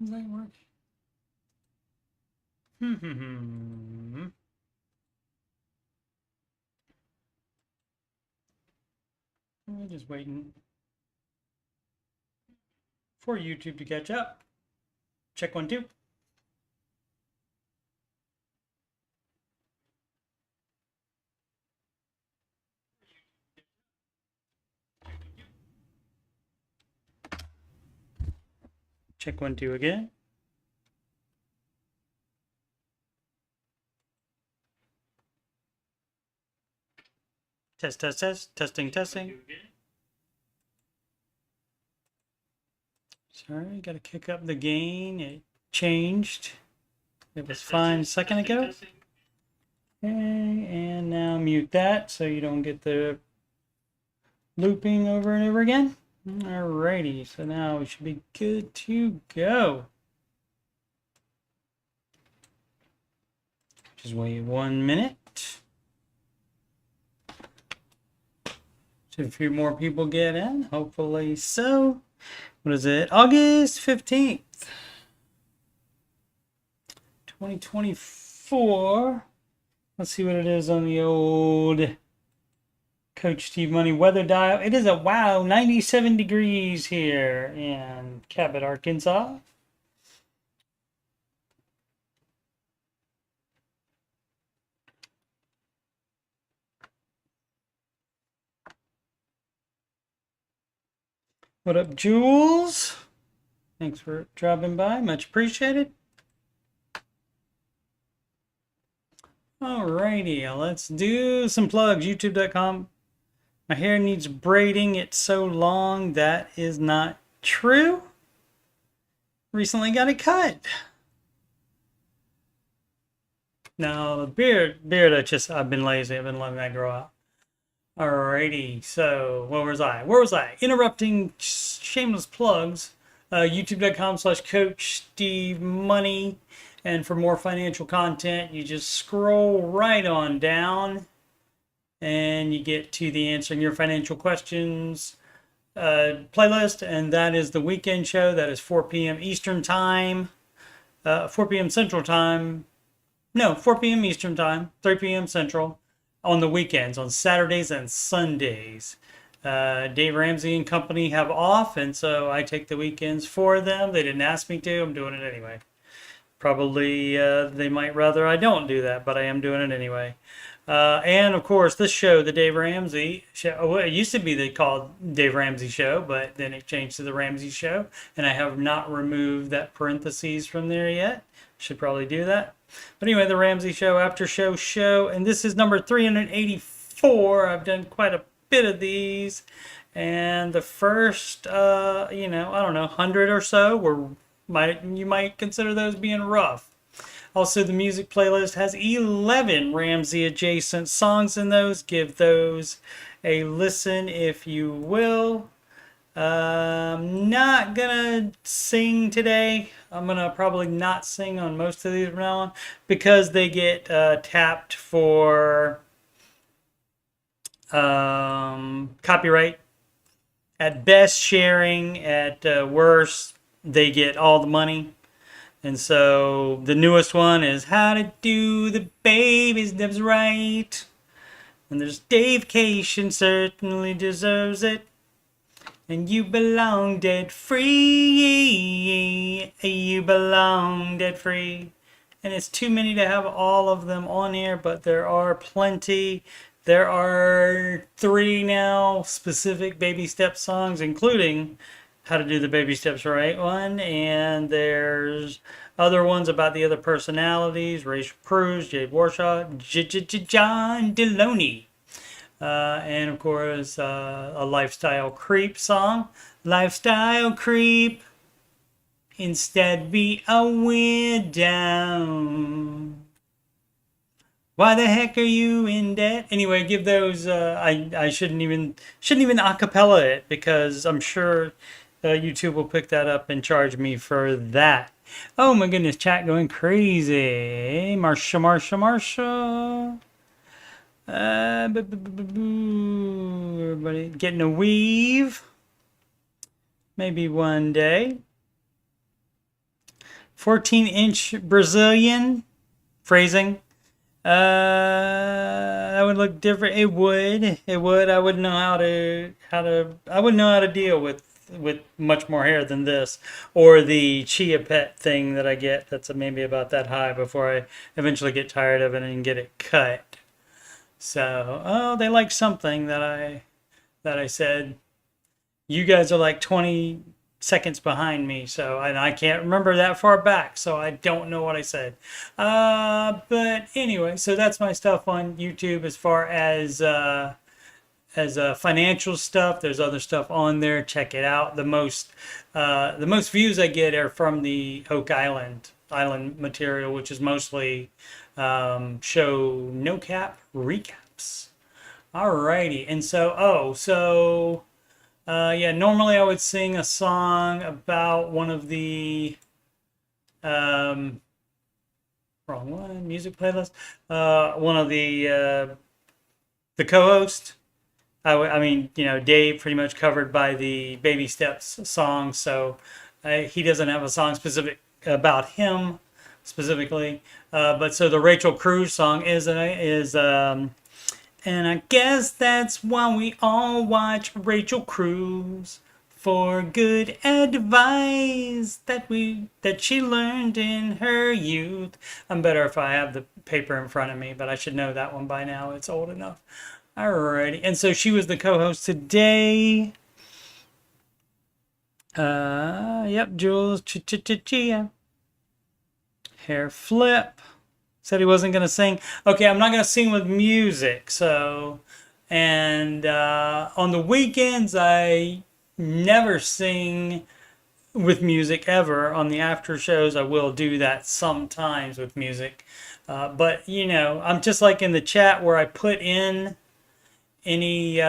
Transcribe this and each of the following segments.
Does that work? I'm just waiting for YouTube to catch up. Check 1, 2. Check 1, 2 again. Test, test, test. Testing, testing. Sorry, got to kick up the gain. It changed. It was fine a second ago. Okay, and now mute that so you don't get the looping over and over again. Alrighty, so now we should be good to go. Just wait 1 minute. So a few more people get in, hopefully so. What is it? August 15th, 2024. Let's see what it is on the old Coach Steve Money weather dial. It is a wow, 97 degrees here in Cabot, Arkansas. What up, Jules? Thanks for dropping by. Much appreciated. Alrighty, let's do some plugs. YouTube.com. My hair needs braiding. It's so long. That is not true. Recently got it cut. No, the beard, I've been lazy. I've been letting that grow out. Alrighty, so where was I? Interrupting shameless plugs. YouTube.com/coachstevemoney. And for more financial content, you just scroll right on down and you get to the Answering Your Financial Questions playlist. And that is the weekend show. That is 4 p.m. Eastern Time, 4 p.m. Central Time. No, 4 p.m. Eastern Time, 3 p.m. Central. On the weekends, on Saturdays and Sundays. Dave Ramsey and company have off, and so I take the weekends for them. They didn't ask me to. I'm doing it anyway. Probably they might rather I don't do that, but I am doing it anyway. And of course, this show, the Dave Ramsey show, it used to be called Dave Ramsey Show, but then it changed to the Ramsey Show, and I have not removed that parentheses from there yet. Should probably do that. But anyway, the Ramsey Show, Aftershow show, and this is number 384. I've done quite a bit of these, and the first, I don't know, 100 or so you might consider those being rough. Also, the music playlist has 11 Ramsey adjacent songs in those. Give those a listen if you will. I'm not gonna sing today. I'm gonna probably not sing on most of these from now on because they get tapped for copyright. At best, sharing. At worst, they get all the money. And so the newest one is How to Do the Baby Steps Right. And there's Dave Cation certainly deserves it. And you belong dead free. You belong dead free. And it's too many to have all of them on here, but there are plenty. There are 3 now specific baby step songs, including How to Do the Baby Steps Right one. And there's other ones about the other personalities. Rachel Cruz, Jade Warshaw, John Deloney. And of course, a Lifestyle Creep song. Lifestyle Creep. Instead be a widow. Why the heck are you in debt? Anyway, give those. I shouldn't even acapella it because I'm sure YouTube will pick that up and charge me for that. Oh my goodness, chat going crazy. Marsha. Everybody getting a weave. Maybe one day. 14-inch Brazilian. Phrasing. That would look different. It would. It would. I wouldn't know I wouldn't know how to deal with much more hair than this, or the Chia Pet thing that I get. That's maybe about that high before I eventually get tired of it and get it cut. So, oh, they like something that I said. You guys are like 20 seconds behind me, so and I can't remember that far back, so I don't know what I said. But anyway, so that's my stuff on YouTube as far as financial stuff. There's other stuff on there. Check it out. The most views I get are from the Oak Island material, which is mostly show no cap recaps. Alrighty, and so yeah, normally I would sing a song about one of the wrong one, music playlist. One of the co-host. I mean, you know, Dave pretty much covered by the Baby Steps song, so he doesn't have a song specific about him specifically. But so the Rachel Cruz song is and I guess that's why we all watch Rachel Cruz, for good advice that she learned in her youth. I'm better if I have the paper in front of me, but I should know that one by now. It's old enough. Alrighty, and so she was the co-host today. Yep, Jules Chia. Hair flip. Said he wasn't going to sing. Okay, I'm not going to sing with music. So, and on the weekends, I never sing with music ever. On the after shows, I will do that sometimes with music. But, you know, I'm just like in the chat where I put in any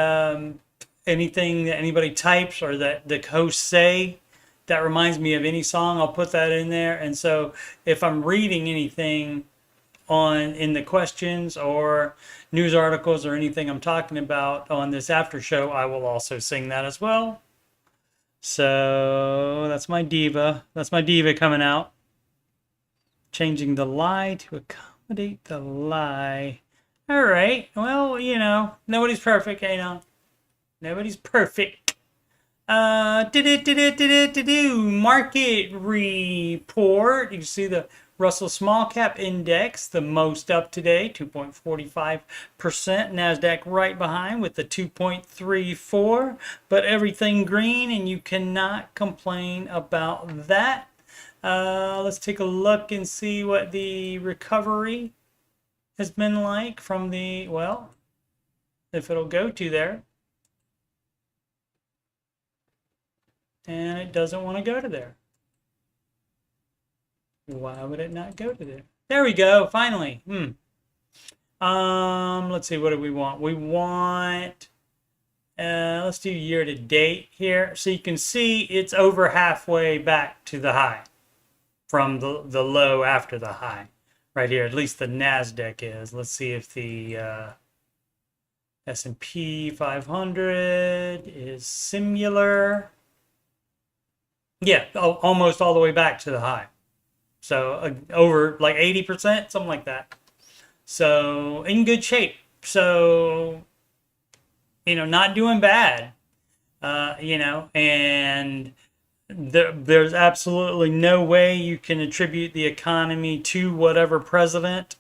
anything that anybody types or that the hosts say that reminds me of any song, I'll put that in there. And so if I'm reading anything in the questions or news articles or anything I'm talking about on this after show, I will also sing that as well. So that's my diva. That's my diva coming out. Changing the lie to accommodate the lie. All right. Well, you know, nobody's perfect, you know. Nobody's perfect. Market report. You can see the Russell Small Cap Index, the most up today, 2.45%. NASDAQ right behind with the 2.34%. But everything green, and you cannot complain about that. Let's take a look and see what the recovery has been like from the, well, if it'll go to there. And it doesn't want to go to there. Why would it not go to there? There we go, finally. Let's see, what do we want? We want, let's do year to date here. So you can see it's over halfway back to the high from the low after the high. Right here, at least the NASDAQ is. Let's see if the S&P 500 is similar. Yeah, almost all the way back to the high. So over like 80%, something like that. So in good shape. So, you know, not doing bad. You know, and there's absolutely no way you can attribute the economy to whatever president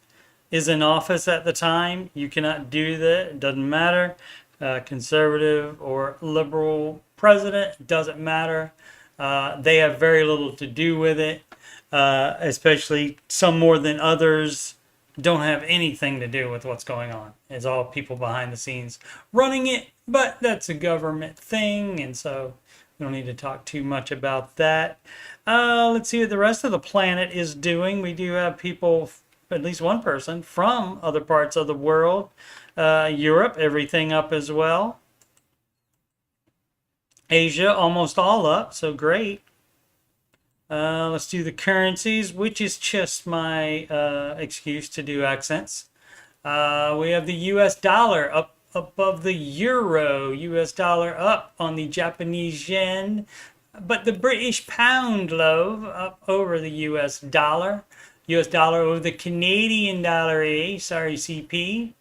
is in office at the time. You cannot do that. It doesn't matter. Conservative or liberal president, it doesn't matter. They have very little to do with it. Especially some more than others don't have anything to do with what's going on. It's all people behind the scenes running it, but that's a government thing, and so we don't need to talk too much about that. Let's see what the rest of the planet is doing. We do have people, at least one person, from other parts of the world. Europe, everything up as well. Asia, almost all up, so great. Let's do the currencies, which is just my excuse to do accents. We have the US dollar up above the euro, US dollar up on the Japanese yen, But the British pound low up over the US dollar. US dollar over the Canadian dollar sorry, CP.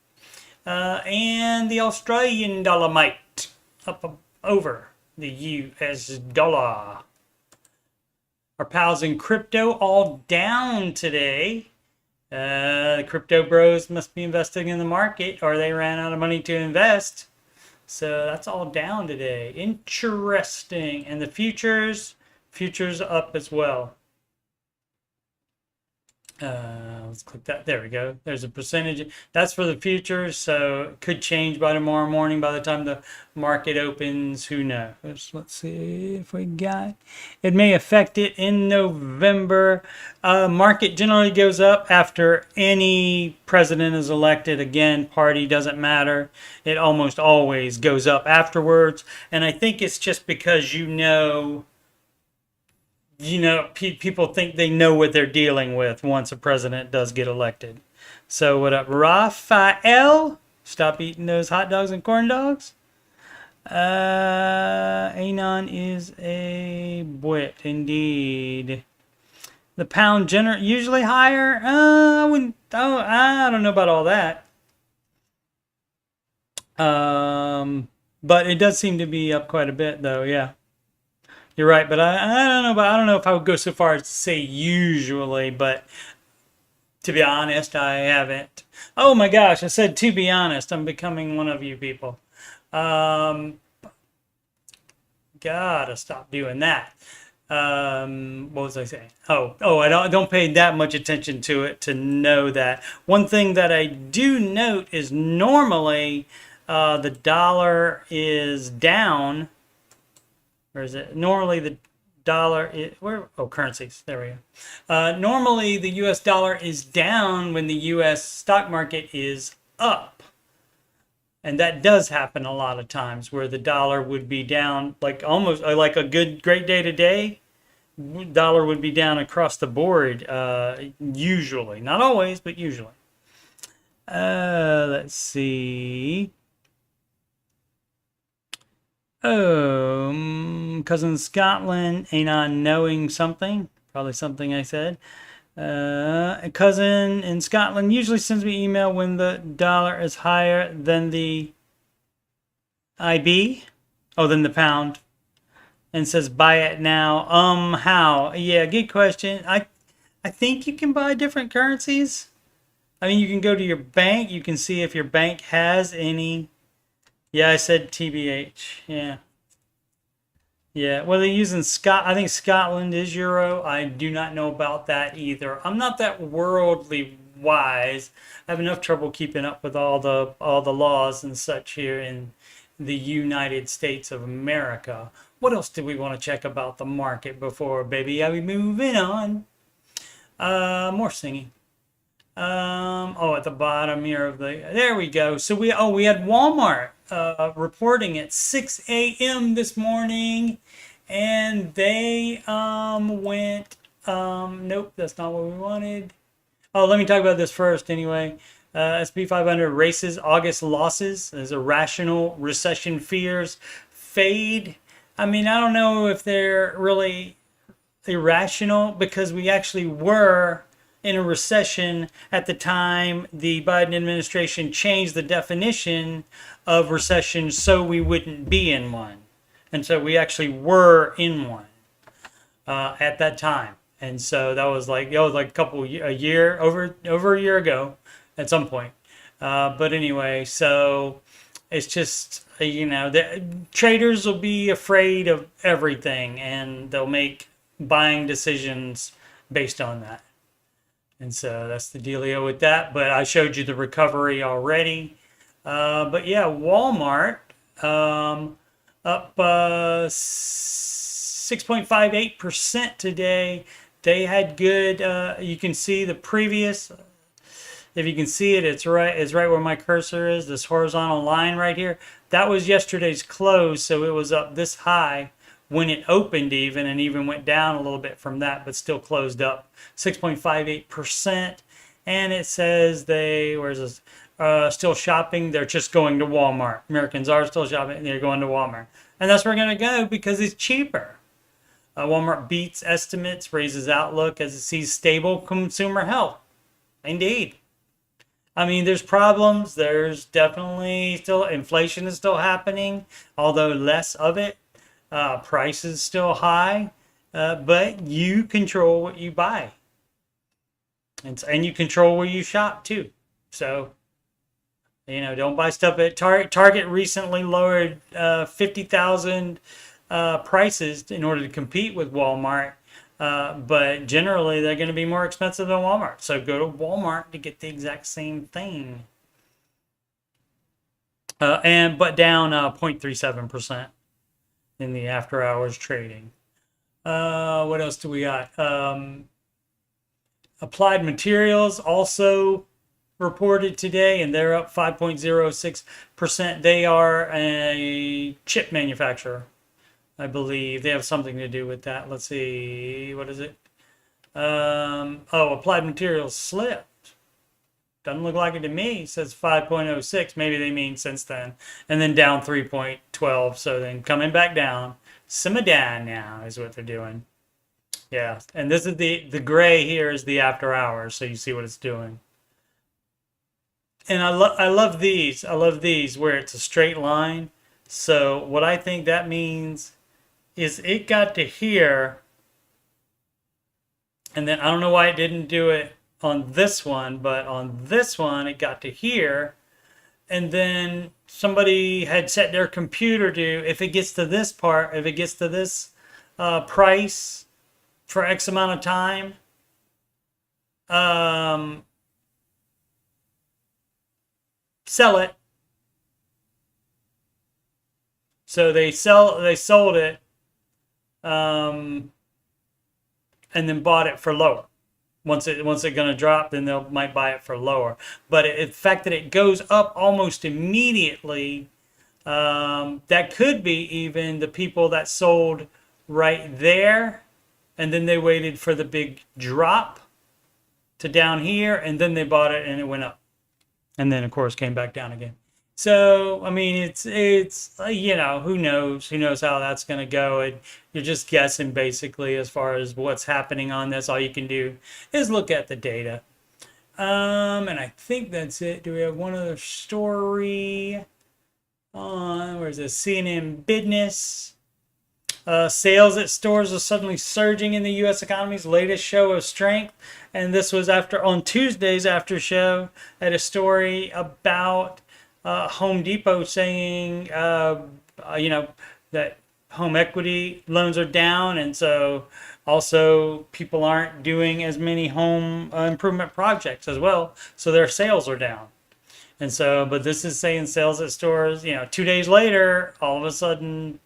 And the Australian dollar might up over the US dollar. Our pals in crypto all down today. The crypto bros must be investing in the market or they ran out of money to invest. So that's all down today. Interesting. And the futures up as well. Let's click that. There we go. There's a percentage. That's for the futures, so it could change by tomorrow morning by the time the market opens. Who knows? Let's see if we got. It may affect it in November. Market generally goes up after any president is elected. Again, party doesn't matter. It almost always goes up afterwards. And I think it's just because people think they know what they're dealing with once a president does get elected. So what up, Raphael? Stop eating those hot dogs and corn dogs. Anon is a wit indeed. The pound usually higher. I wouldn't. Oh, I don't know about all that. But it does seem to be up quite a bit, though. Yeah. You're right, but I don't know. But I don't know if I would go so far as to say usually. But to be honest, I haven't. Oh my gosh! I said to be honest. I'm becoming one of you people. Gotta stop doing that. What was I saying? Oh! I don't pay that much attention to it to know that. One thing that I do note is normally the dollar is down. Where is it? Normally the dollar is currencies. There we go. Normally the US dollar is down when the US stock market is up. And that does happen a lot of times where the dollar would be down like almost like a great day today. Dollar would be down across the board usually. Not always, but usually. Let's see. Cousin Scotland ain't on knowing something. Probably something I said. A cousin in Scotland usually sends me email when the dollar is higher than the IB. Than the pound. And says buy it now. How? Yeah, good question. I think you can buy different currencies. I mean, you can go to your bank. You can see if your bank has any. Yeah, I said TBH. Yeah. Yeah. Well, they're using I think Scotland is euro. I do not know about that either. I'm not that worldly wise. I have enough trouble keeping up with all the laws and such here in the United States of America. What else do we want to check about the market before, baby? Are we moving on? More singing. At the bottom here there we go. So we had Walmart reporting at 6 a.m. this morning, and they went nope, that's not what we wanted. Let me talk about this first anyway. S&P 500 races August losses as irrational recession fears fade. I mean, I don't know if they're really irrational because we actually were in a recession at the time the Biden administration changed the definition of recession so we wouldn't be in one. And so we actually were in one at that time. And so that was like over a year ago at some point. But anyway, so it's just, the traders will be afraid of everything and they'll make buying decisions based on that. And so that's the dealio with that. But I showed you the recovery already. But yeah, Walmart up 6.58% today. They had good. You can see the previous. If you can see it, it's right where my cursor is. This horizontal line right here. That was yesterday's close, so it was up this high when it opened and even went down a little bit from that, but still closed up 6.58%. And it says still shopping. They're just going to Walmart. Americans are still shopping and they're going to Walmart. And that's where we're going to go because it's cheaper. Walmart beats estimates, raises outlook as it sees stable consumer health. Indeed. I mean, there's problems. There's definitely still inflation is still happening, although less of it. Prices still high, but you control what you buy, and you control where you shop too. So, don't buy stuff at Target. Target recently lowered 50,000 prices in order to compete with Walmart. But generally, they're going to be more expensive than Walmart. So go to Walmart to get the exact same thing. But down 0.37% in the after hours trading. What else do we got? Applied Materials also reported today, and they're up 5.06%. They are a chip manufacturer, I believe. They have something to do with that. Let's see. What is it? Applied Materials slipped. Doesn't look like it to me. It says 5.06. Maybe they mean since then. And then down 3.12. So then coming back down. Simmer down now is what they're doing. Yeah. And this is the gray here is the after hours. So you see what it's doing. And I love these. I love these where it's a straight line. So what I think that means is it got to here, and then I don't know why it didn't do it on this one, but on this one it got to here, and then somebody had set their computer to, if it gets to this part, if it gets to this price for X amount of time, sell it. So they sold it, and then bought it for lower. Once it's going to drop, then they might buy it for lower. But the fact that it goes up almost immediately, that could be even the people that sold right there, and then they waited for the big drop to down here, and then they bought it and it went up, and then of course came back down again. So I mean, it's who knows how that's going to go, and you're just guessing basically as far as what's happening on this. All you can do is look at the data, and I think that's it. Do we have one other story on where's this? CNN Business. Sales at stores are suddenly surging in the U.S. economy's latest show of strength, and this was on Tuesday's after show. Had a story about Home Depot saying, that home equity loans are down, and so also people aren't doing as many home improvement projects as well, so their sales are down. And so, but this is saying sales at stores, 2 days later, all of a sudden,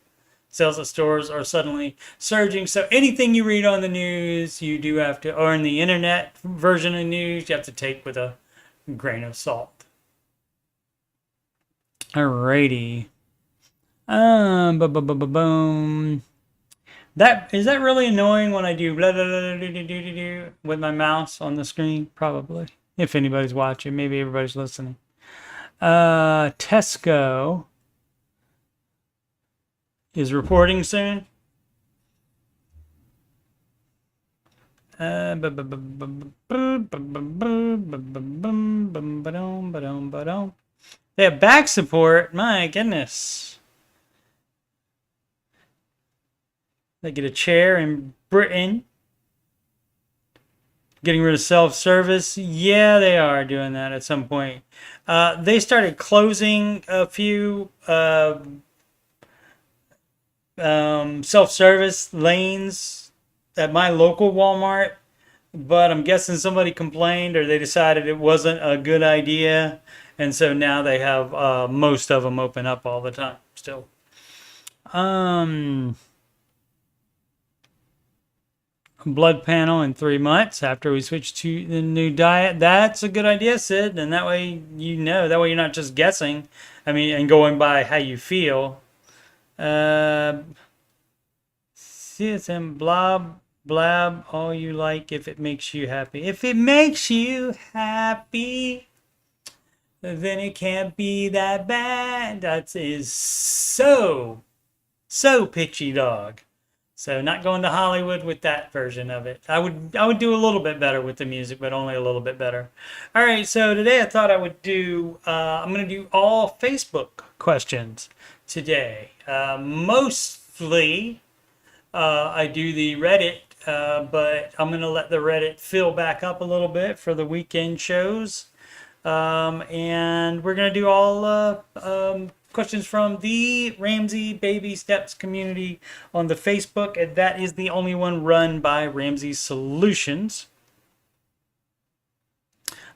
sales at stores are suddenly surging. So anything you read on the news, you do have to, or in the internet version of news, you have to take with a grain of salt. Alrighty. Boom. Is that really annoying when I do blah, blah, blah, blah, blah, blah, blah, with my mouse on the screen? Probably. If anybody's watching, maybe everybody's listening. Tesco is reporting soon. They have back support. My goodness. They get a chair in Britain. Getting rid of self-service. Yeah, they are doing that at some point. They started closing a few self-service lanes at my local Walmart, but I'm guessing somebody complained or they decided it wasn't a good idea, and so now they have most of them open up all the time still. Blood panel in 3 months after we switch to the new diet. That's a good idea, Sid, and that way that way you're not just guessing, and going by how you feel. CSM blab all you like if it makes you happy. If it makes you happy, then it can't be that bad. That is so pitchy, dog. So not going to Hollywood with that version of it. I would do a little bit better with the music, but only a little bit better. All right, so today I thought I would do. I'm going to do all Facebook questions today. Mostly, I do the Reddit, but I'm going to let the Reddit fill back up a little bit for the weekend shows. And we're going to do all questions from the Ramsey Baby Steps community on the Facebook, and that is the only one run by Ramsey Solutions.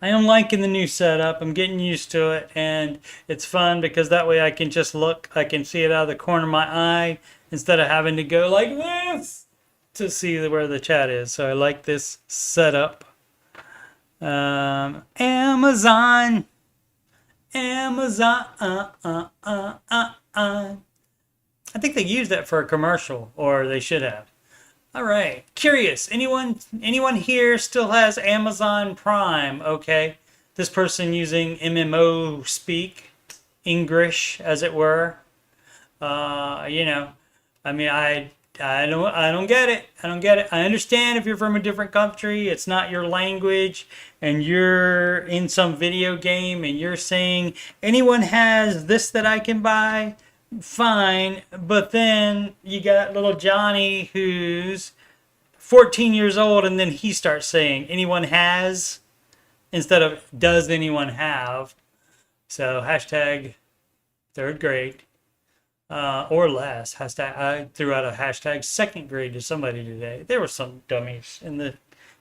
I am liking the new setup. I'm getting used to it, and it's fun because that way I can just look. I can see it out of the corner of my eye instead of having to go like this to see where the chat is. So I like this setup. Amazon. I think they used that for a commercial, or they should have. All right. Curious. Anyone here still has Amazon Prime? Okay. This person using MMO speak, English, as it were. I mean, I don't get it. I don't get it. I understand if you're from a different country, it's not your language, and you're in some video game and you're saying, anyone has this that I can buy? Fine. But then you got little Johnny who's 14 years old, and then he starts saying, anyone has? Instead of, does anyone have? So hashtag third grade. Or less. Hashtag, I threw out a hashtag second grade to somebody today. There were some dummies in the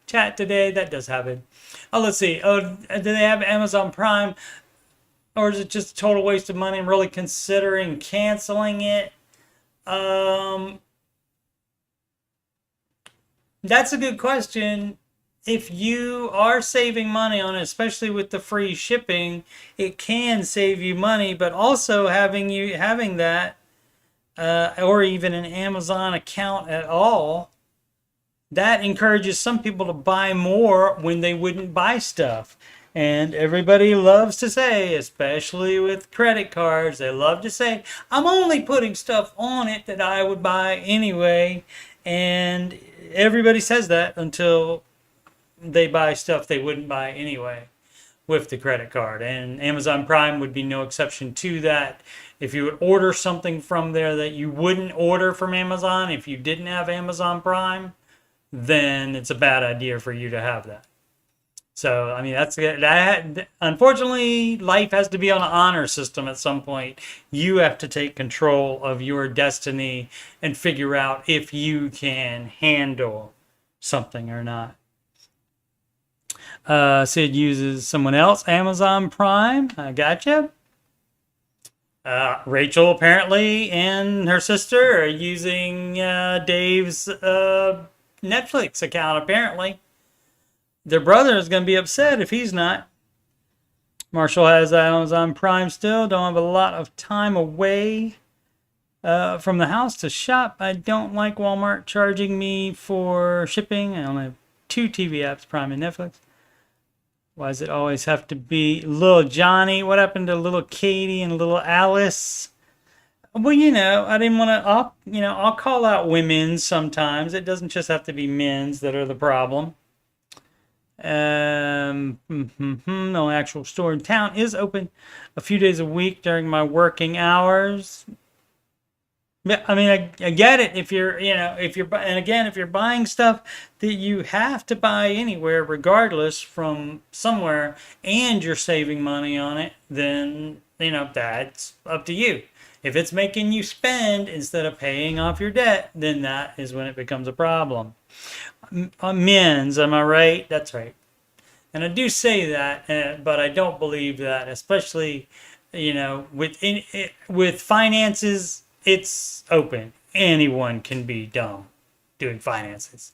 chat today. That does happen. Oh, let's see. Oh, do they have Amazon Prime? Or is it just a total waste of money? I'm really considering canceling it. That's a good question. If you are saving money on it, especially with the free shipping, it can save you money. But also having that, or even an Amazon account at all, that encourages some people to buy more when they wouldn't buy stuff. And everybody loves to say, especially with credit cards, they love to say, I'm only putting stuff on it that I would buy anyway. And everybody says that until they buy stuff they wouldn't buy anyway with the credit card. And Amazon Prime would be no exception to that. If you would order something from there that you wouldn't order from Amazon if you didn't have Amazon Prime, then it's a bad idea for you to have that. So, I mean, that. Unfortunately, life has to be on an honor system at some point. You have to take control of your destiny and figure out if you can handle something or not. Sid uses someone else, Amazon Prime. I gotcha. Rachel apparently and her sister are using Dave's Netflix account apparently. Their brother is going to be upset if he's not. Marshall has Amazon Prime still. Don't have a lot of time away from the house to shop. I don't like Walmart charging me for shipping. I only have 2 TV apps, Prime and Netflix. Why does it always have to be little Johnny? What happened to little Katie and little Alice? Well, I didn't want to, I'll call out women's sometimes. It doesn't just have to be men's that are the problem. The only actual store in town is open a few days a week during my working hours. I mean, I get it if you're, if you're buying stuff that you have to buy anywhere, regardless from somewhere, and you're saving money on it, then, that's up to you. If it's making you spend instead of paying off your debt, then that is when it becomes a problem. Men's, am I right? That's right. And I do say that, but I don't believe that, especially, with finances. It's open. Anyone can be dumb doing finances.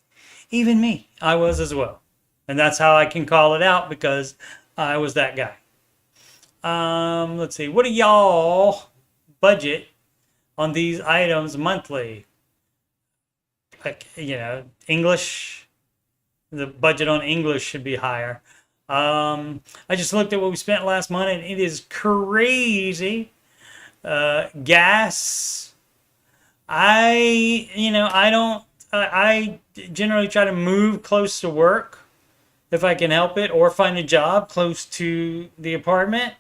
Even me. I was as well. And that's how I can call it out because I was that guy. Let's see. What do y'all budget on these items monthly? Like, English. The budget on English should be higher. I just looked at what we spent last month and it is crazy. Gas I don't, I generally try to move close to work if I can help it, or find a job close to the apartment.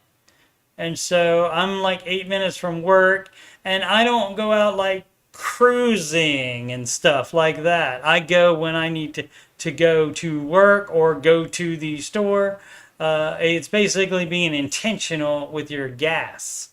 And so I'm like 8 minutes from work, and I don't go out like cruising and stuff like that. I go when I need to go to work or go to the store. It's basically being intentional with your gas.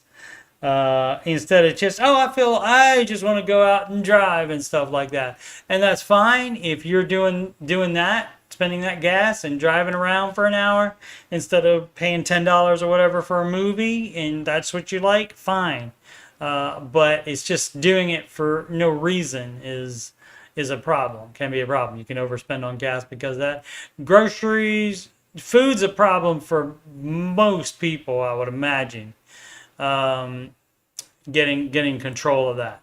Instead of just, oh, I just want to go out and drive and stuff like that. And that's fine if you're doing that, spending that gas and driving around for an hour instead of paying $10 or whatever for a movie, and that's what you like, fine. But it's just doing it for no reason is a problem. Can be a problem. You can overspend on gas because of that. Groceries, food's a problem for most people, I would imagine. Getting control of that.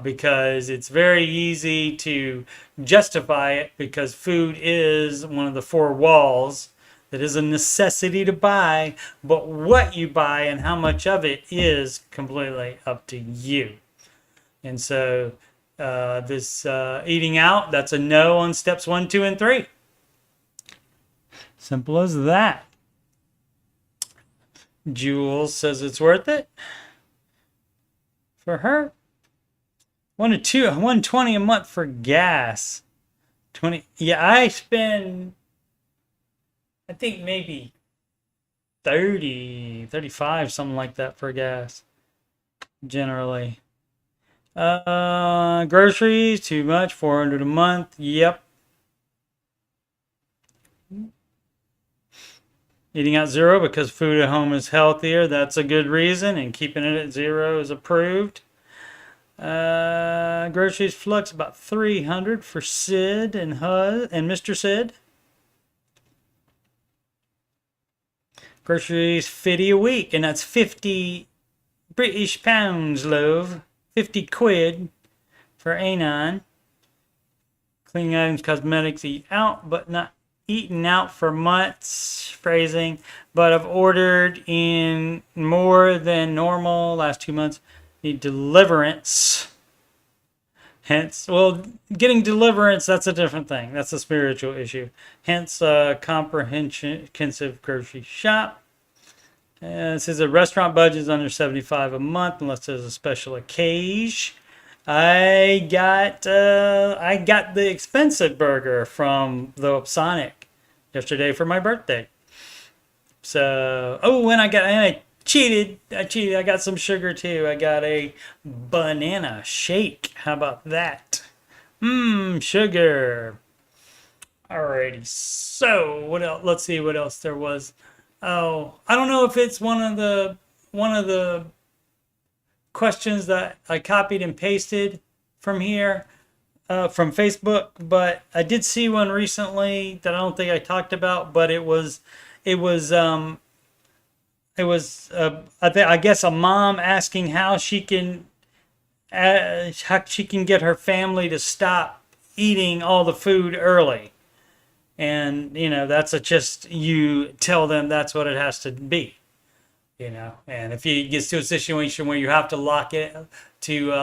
Because it's very easy to justify it because food is one of the four walls that is a necessity to buy, but what you buy and how much of it is completely up to you. And so this eating out, that's a no on steps 1, 2, and 3. Simple as that. Jules says it's worth it for her. 120 a month for gas. 20. Yeah, I spend, I think maybe 30, 35, something like that for gas. Generally. Groceries, too much, 400 a month. Yep. Eating out 0 because food at home is healthier. That's a good reason, and keeping it at 0 is approved. Groceries flux about 300 for Sid and Mr. Sid. Groceries 50 a week, and that's 50 British pounds, love. 50 quid for Anon. Cleaning items, cosmetics, eat out, but not eaten out for months. Phrasing, but I've ordered in more than normal last 2 months. Need deliverance. Hence, well, getting deliverance, that's a different thing. That's a spiritual issue. Hence, comprehensive grocery shop. It says a restaurant budget is under $75 a month unless there's a special occasion. I got the expensive burger from the Sonic yesterday for my birthday. So, oh, and I cheated. I got some sugar too. I got a banana shake. How about that? Sugar. Alrighty. So what else? Let's see what else there was. Oh, I don't know if it's one of the questions that I copied and pasted from here, from Facebook, but I did see one recently that I don't think I talked about, but I guess a mom asking how she can get her family to stop eating all the food early. And, that's just, you tell them that's what it has to be, and if it gets to a situation where you have to lock it up, you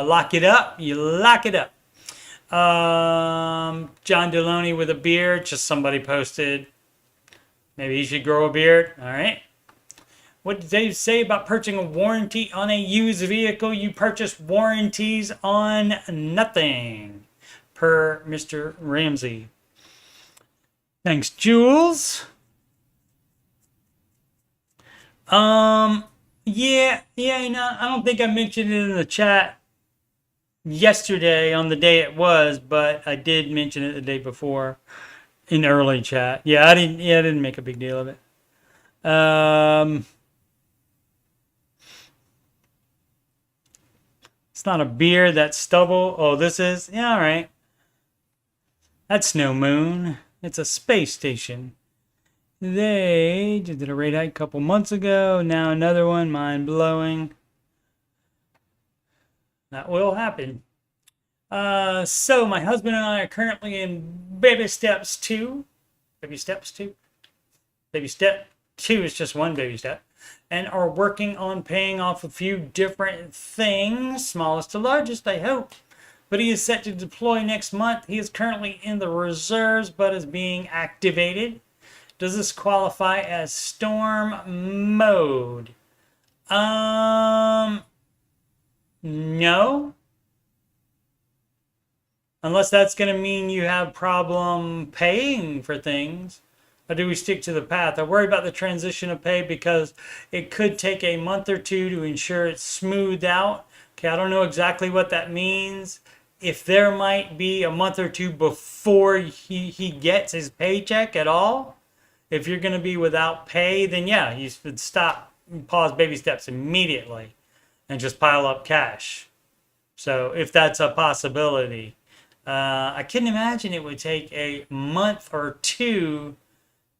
lock it up. John Deloney with a beard, just somebody posted, maybe he should grow a beard. All right. What did they say about purchasing a warranty on a used vehicle? You purchase warranties on nothing, per Mr. Ramsey. Thanks, Jules. Yeah, I don't think I mentioned it in the chat yesterday on the day it was, but I did mention it the day before in early chat. I didn't make a big deal of it. It's not a beard, that's stubble. Oh, this is? Yeah, all right. That's no moon. It's a space station. They just did a rate hike a couple months ago. Now another one, mind-blowing. That will happen. So my husband and I are currently in baby steps 2. Baby steps 2? Baby step 2 is just one baby step. and are working on paying off a few different things, smallest to largest, I hope. But he is set to deploy next month. He is currently in the reserves, but is being activated. Does this qualify as storm mode? No. Unless that's going to mean you have problem paying for things. Or do we stick to the path? I worry about the transition of pay because it could take a month or two to ensure it's smoothed out. Okay, I don't know exactly what that means. If there might be a month or two before he gets his paycheck at all, if you're going to be without pay, then yeah, you should stop, pause baby steps immediately and just pile up cash. So if that's a possibility, I couldn't imagine it would take a month or two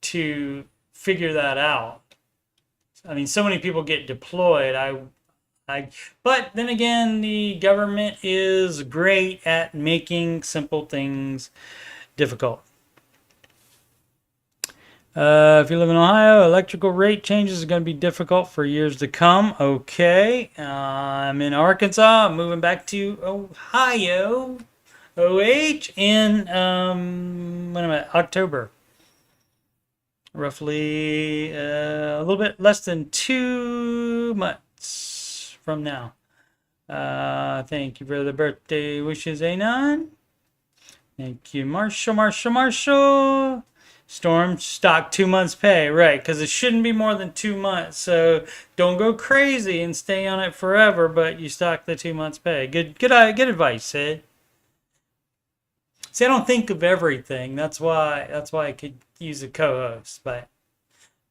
to figure that out. I mean, so many people get deployed. But then again, the government is great at making simple things difficult. If you live in Ohio, electrical rate changes are going to be difficult for years to come. Okay. I'm in Arkansas. I'm moving back to Ohio. OH in when am I? October. Roughly a little bit less than 2 months from now. Thank you for the birthday wishes, Anon. Thank you, Marshall. Storm stock 2 months pay, right? Because it shouldn't be more than 2 months. So don't go crazy and stay on it forever. But you stock the 2 months pay. Good advice, Sid. See, I don't think of everything. That's why I could use a co-host, but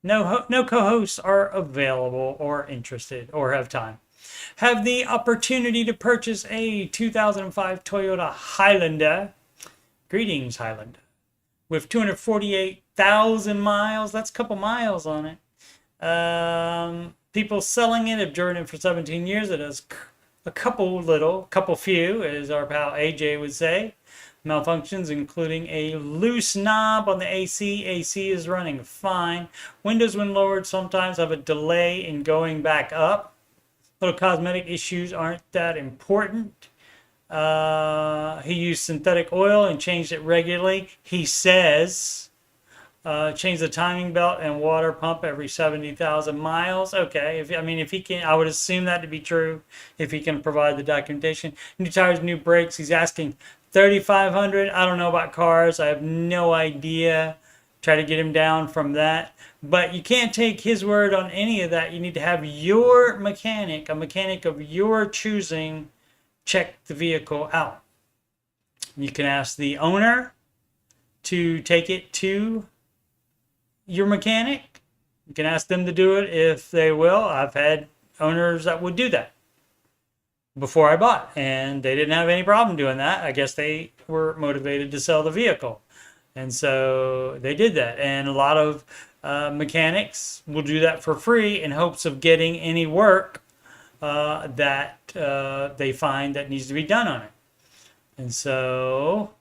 no co-hosts are available or interested or have time. Have the opportunity to purchase a 2005 Toyota Highlander. Greetings, Highlander. With 248,000 miles. That's a couple miles on it. People selling it have driven it for 17 years. It has a couple few, as our pal AJ would say. Malfunctions, including a loose knob on the AC. AC is running fine. Windows, when lowered, sometimes have a delay in going back up. Little cosmetic issues aren't that important. He used synthetic oil and changed it regularly. He says, change the timing belt and water pump every 70,000 miles. Okay, if he can, I would assume that to be true if he can provide the documentation. New tires, new brakes. He's asking $3,500. I don't know about cars. I have no idea. Try to get him down from that. But you can't take his word on any of that. You need to have your mechanic, a mechanic of your choosing, check the vehicle out. You can ask the owner to take it to your mechanic. You can ask them to do it if they will. I've had owners that would do that before I bought, and they didn't have any problem doing that. I guess they were motivated to sell the vehicle, and so they did that. And a lot of mechanics will do that for free in hopes of getting any work that they find that needs to be done on it. And so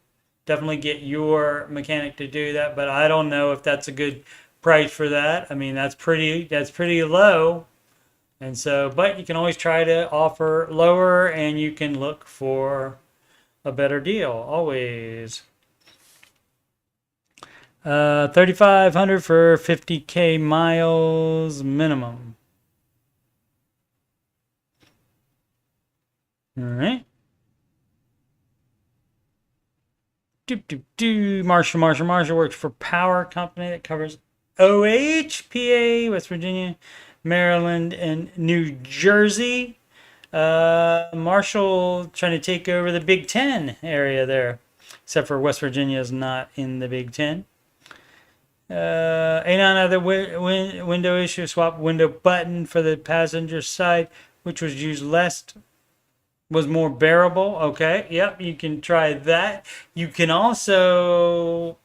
definitely get your mechanic to do that, but I don't know if that's a good price for that. I mean, that's pretty low. And so, but you can always try to offer lower, and you can look for a better deal always. 3,500 for 50K miles minimum. All right. Marshall works for power company that covers OHPA, West Virginia, Maryland, and New Jersey. Marshall trying to take over the Big Ten area there, except for West Virginia is not in the Big Ten. Anon other window issue, swap window button for the passenger side, which was used less, was more bearable. Okay, yep, you can try that. You can also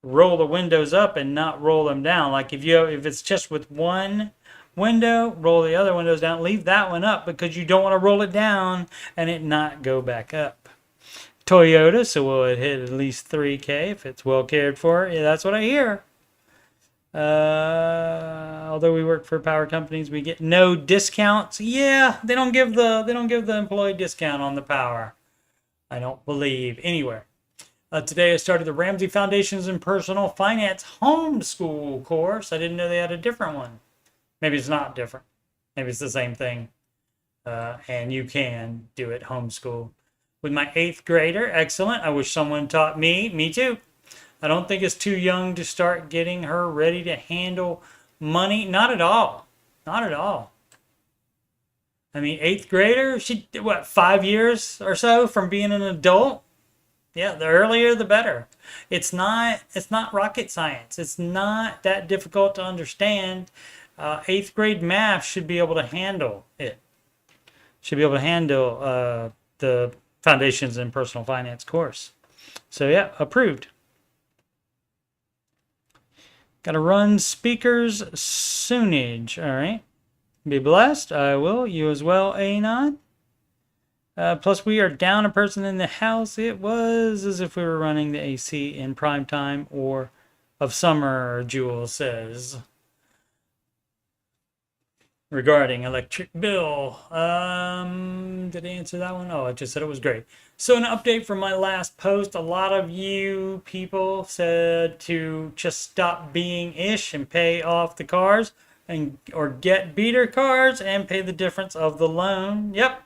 roll the windows up and not roll them down. Like if it's just with one window, roll the other windows down, leave that one up because you don't want to roll it down and it not go back up. Toyota, so will it hit at least 3K if it's well cared for? Yeah, that's what I hear. Although we work for power companies, we get no discounts. Yeah, they don't give the employee discount on the power. I don't believe anywhere. Today I started the Ramsey Foundations in Personal Finance homeschool course. I didn't know they had a different one. Maybe it's not different. Maybe it's the same thing. And you can do it homeschool. With my 8th grader, excellent. I wish someone taught me. Me too. I don't think it's too young to start getting her ready to handle money. Not at all. Not at all. I mean, 8th grader, she, what, 5 years or so from being an adult? Yeah, the earlier the better. It's not rocket science. It's not that difficult to understand. 8th grade math should be able to handle it. Should be able to handle the Foundations in Personal Finance course. So yeah, approved. Got to run speakers soonage. All right. Be blessed. I will. You as well, Anon. Plus, we are down a person in the house. It was as if we were running the AC in prime time or of summer, Jewel says. Regarding electric bill. Did I answer that one? Oh, I just said it was great. So an update from my last post. A lot of you people said to just stop being ish and pay off the cars or get beater cars and pay the difference of the loan. Yep.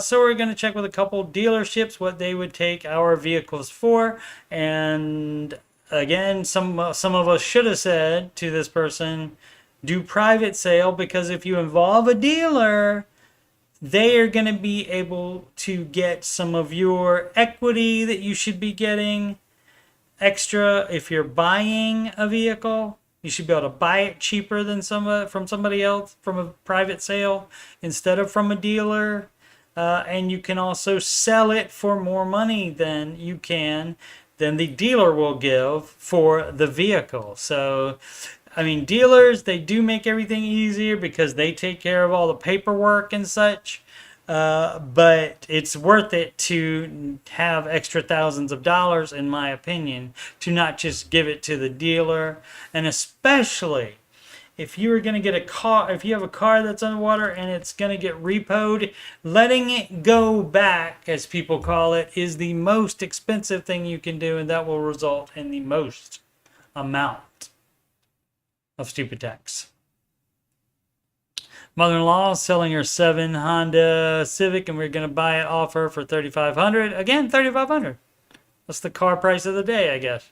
So we're going to check with a couple dealerships what they would take our vehicles for. And again, some of us should have said to this person, do private sale, because if you involve a dealer, they are going to be able to get some of your equity that you should be getting extra. If you're buying a vehicle, you should be able to buy it cheaper than from somebody else, from a private sale instead of from a dealer. And you can also sell it for more money than the dealer will give for the vehicle. So I mean, dealers, they do make everything easier because they take care of all the paperwork and such. But it's worth it to have extra thousands of dollars, in my opinion, to not just give it to the dealer. And especially if you are going to get a car, if you have a car that's underwater and it's going to get repoed, letting it go back, as people call it, is the most expensive thing you can do. And that will result in the most amount of stupid tax. Mother-in-law is selling her 7 Honda Civic, and we're going to buy it off her for $3,500. Again, $3,500. That's the car price of the day, I guess.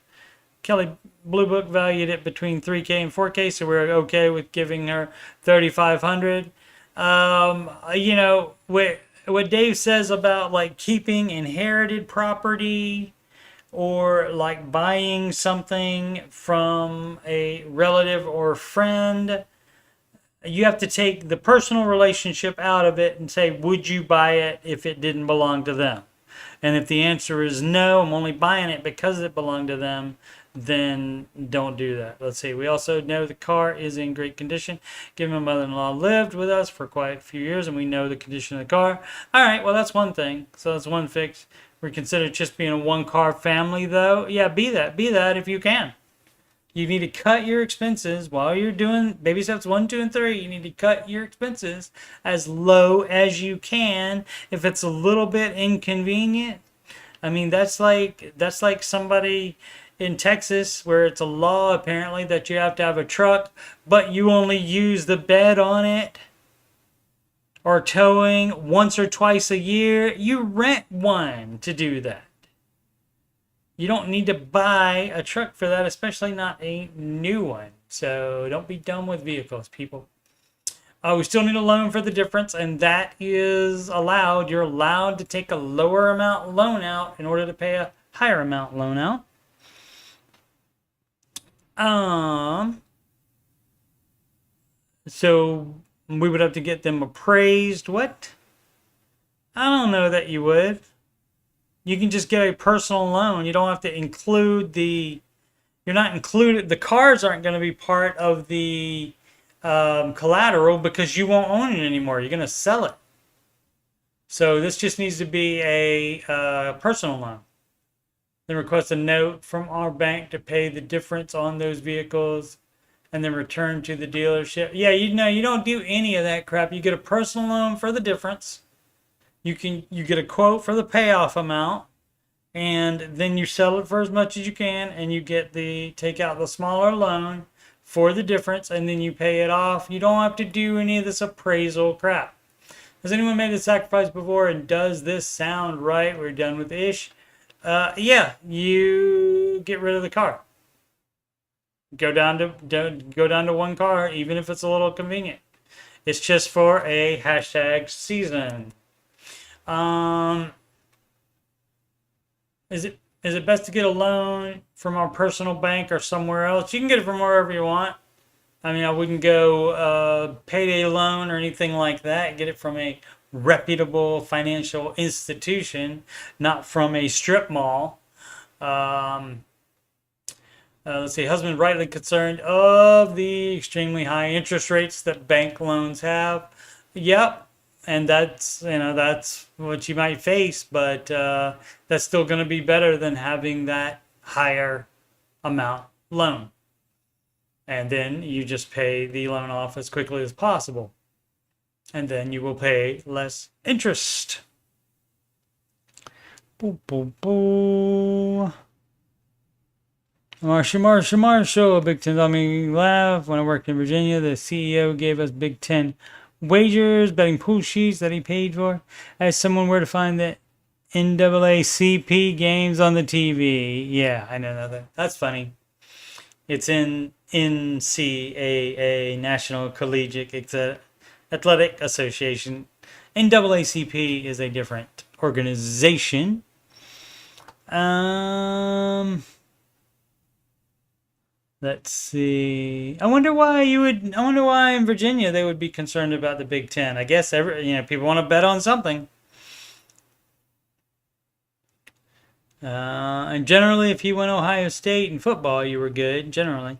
Kelly Blue Book valued it between $3K and $4K, so we're okay with giving her $3,500. You know, what Dave says about like keeping inherited property, or like buying something from a relative or friend, you have to take the personal relationship out of it and say, would you buy it if it didn't belong to them? And if the answer is no, I'm only buying it because it belonged to them, then don't do that. Let's see. We also know the car is in great condition. Given my mother-in-law lived with us for quite a few years, and we know the condition of the car. All right, well, that's one thing. So that's one fix. We're considered just being a one-car family, though. Yeah, be that if you can. You need to cut your expenses while you're doing baby steps 1, 2, and 3. You need to cut your expenses as low as you can. If it's a little bit inconvenient, I mean, that's like somebody in Texas where it's a law apparently that you have to have a truck, but you only use the bed on it or towing once or twice a year. You rent one to do that. You don't need to buy a truck for that, especially not a new one. So don't be dumb with vehicles, people. We still need a loan for the difference, and that is allowed. You're allowed to take a lower amount loan out in order to pay a higher amount loan out. So we would have to get them appraised. What? I don't know that you would. You can just get a personal loan. You don't have to include you're not included, the cars aren't going to be part of the collateral because you won't own it anymore. You're going to sell it. So this just needs to be a personal loan. then request a note from our bank to pay the difference on those vehicles, and then return to the dealership. Yeah, you don't do any of that crap. You get a personal loan for the difference. You get a quote for the payoff amount, and then you sell it for as much as you can, and you take out the smaller loan for the difference, and then you pay it off. You don't have to do any of this appraisal crap. Has anyone made a sacrifice before, and does this sound right? We're done with ish. Yeah, you get rid of the car. Go down to one car, even if it's a little convenient. It's just for a hashtag season. Is it best to get a loan from our personal bank or somewhere else? You can get it from wherever you want. I mean, I wouldn't go payday loan or anything like that. Get it from a reputable financial institution, not from a strip mall. Let's see. Husband rightly concerned of the extremely high interest rates that bank loans have. Yep, and that's what you might face, but that's still going to be better than having that higher amount loan. And then you just pay the loan off as quickly as possible, and then you will pay less interest. Boo, boo, boo. Marshall, Big Ten got me laugh. When I worked in Virginia, the CEO gave us Big Ten wagers, betting pool sheets that he paid for. I asked someone where to find the NAACP games on the TV. Yeah, I know that. That's funny. It's in NCAA, National Collegiate Athletic Association. NAACP is a different organization. Let's see. I wonder why in Virginia they would be concerned about the Big Ten. I guess people want to bet on something. And generally, if you went Ohio State in football, you were good, generally.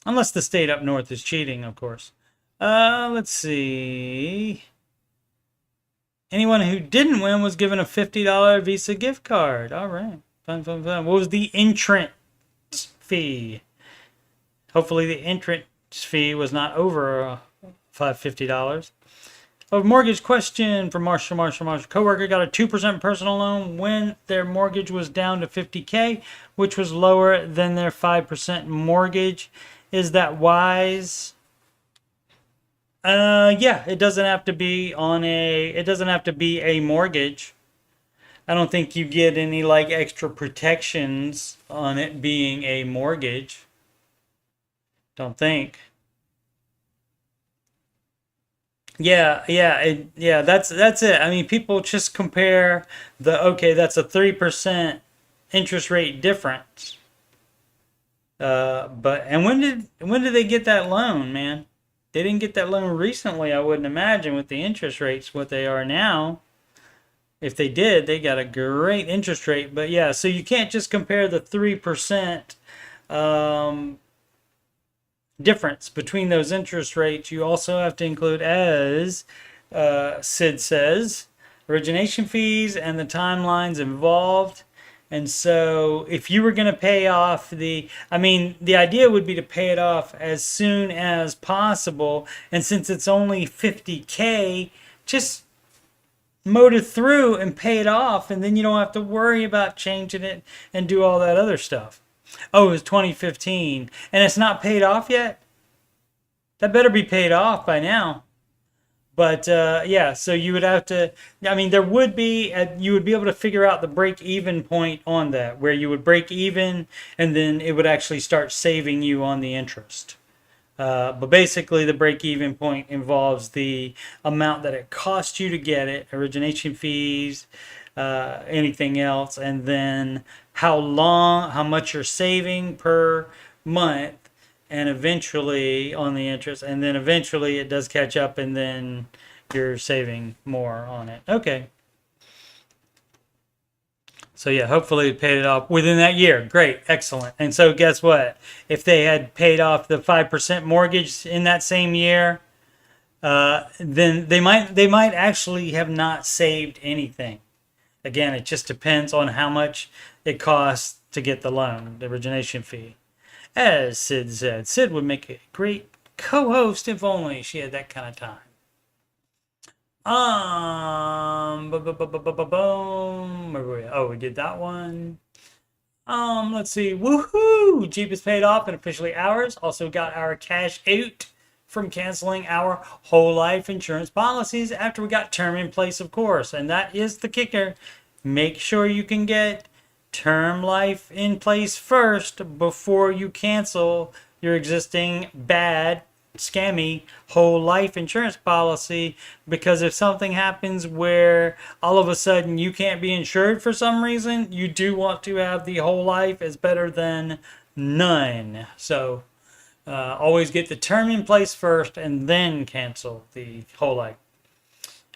Unless the state up north is cheating, of course. Let's see. Anyone who didn't win was given a $50 Visa gift card. All right. Fun. What was the entrance fee? Hopefully the entrance fee was not over $50. A mortgage question from Marshall. Coworker got a 2% personal loan when their mortgage was down to $50K, which was lower than their 5% mortgage. Is that wise? Yeah, it doesn't have to be a mortgage. I don't think you get any extra protections on it being a mortgage. Don't think. Yeah, that's it. I mean, people just compare that's a 3% interest rate difference. And when did they get that loan, man? They didn't get that loan recently, I wouldn't imagine, with the interest rates what they are now. If they did, they got a great interest rate. But yeah, so you can't just compare the 3% difference between those interest rates. You also have to include, as Sid says, origination fees and the timelines involved. And so if you were going to pay off the idea would be to pay it off as soon as possible. And since it's only $50K, just motor through and pay it off, and then you don't have to worry about changing it and do all that other stuff. Oh, it was 2015 and it's not paid off yet? That better be paid off by now. But yeah, so you would have to, you would be able to figure out the break-even point on that, where you would break even and then it would actually start saving you on the interest. But basically the break-even point involves the amount that it costs you to get it, origination fees, anything else, and then how much you're saving per month, and eventually on the interest, and then eventually it does catch up, and then you're saving more on it. Okay. So yeah, hopefully it paid it off within that year. Great, excellent. And so guess what? If they had paid off the 5% mortgage in that same year, then they might actually have not saved anything. Again, it just depends on how much it costs to get the loan, the origination fee. As Sid said, Sid would make a great co-host if only she had that kind of time. Boom. Where were we? Oh, we did that one. Let's see. Woohoo! Jeep is paid off and officially ours. Also got our cash out from canceling our whole life insurance policies after we got term in place, of course. And that is the kicker. Make sure you can get term life in place first before you cancel your existing bad, scammy whole life insurance policy, because if something happens where all of a sudden you can't be insured for some reason, you do want to have the whole life is better than none. So always get the term in place first and then cancel the whole life.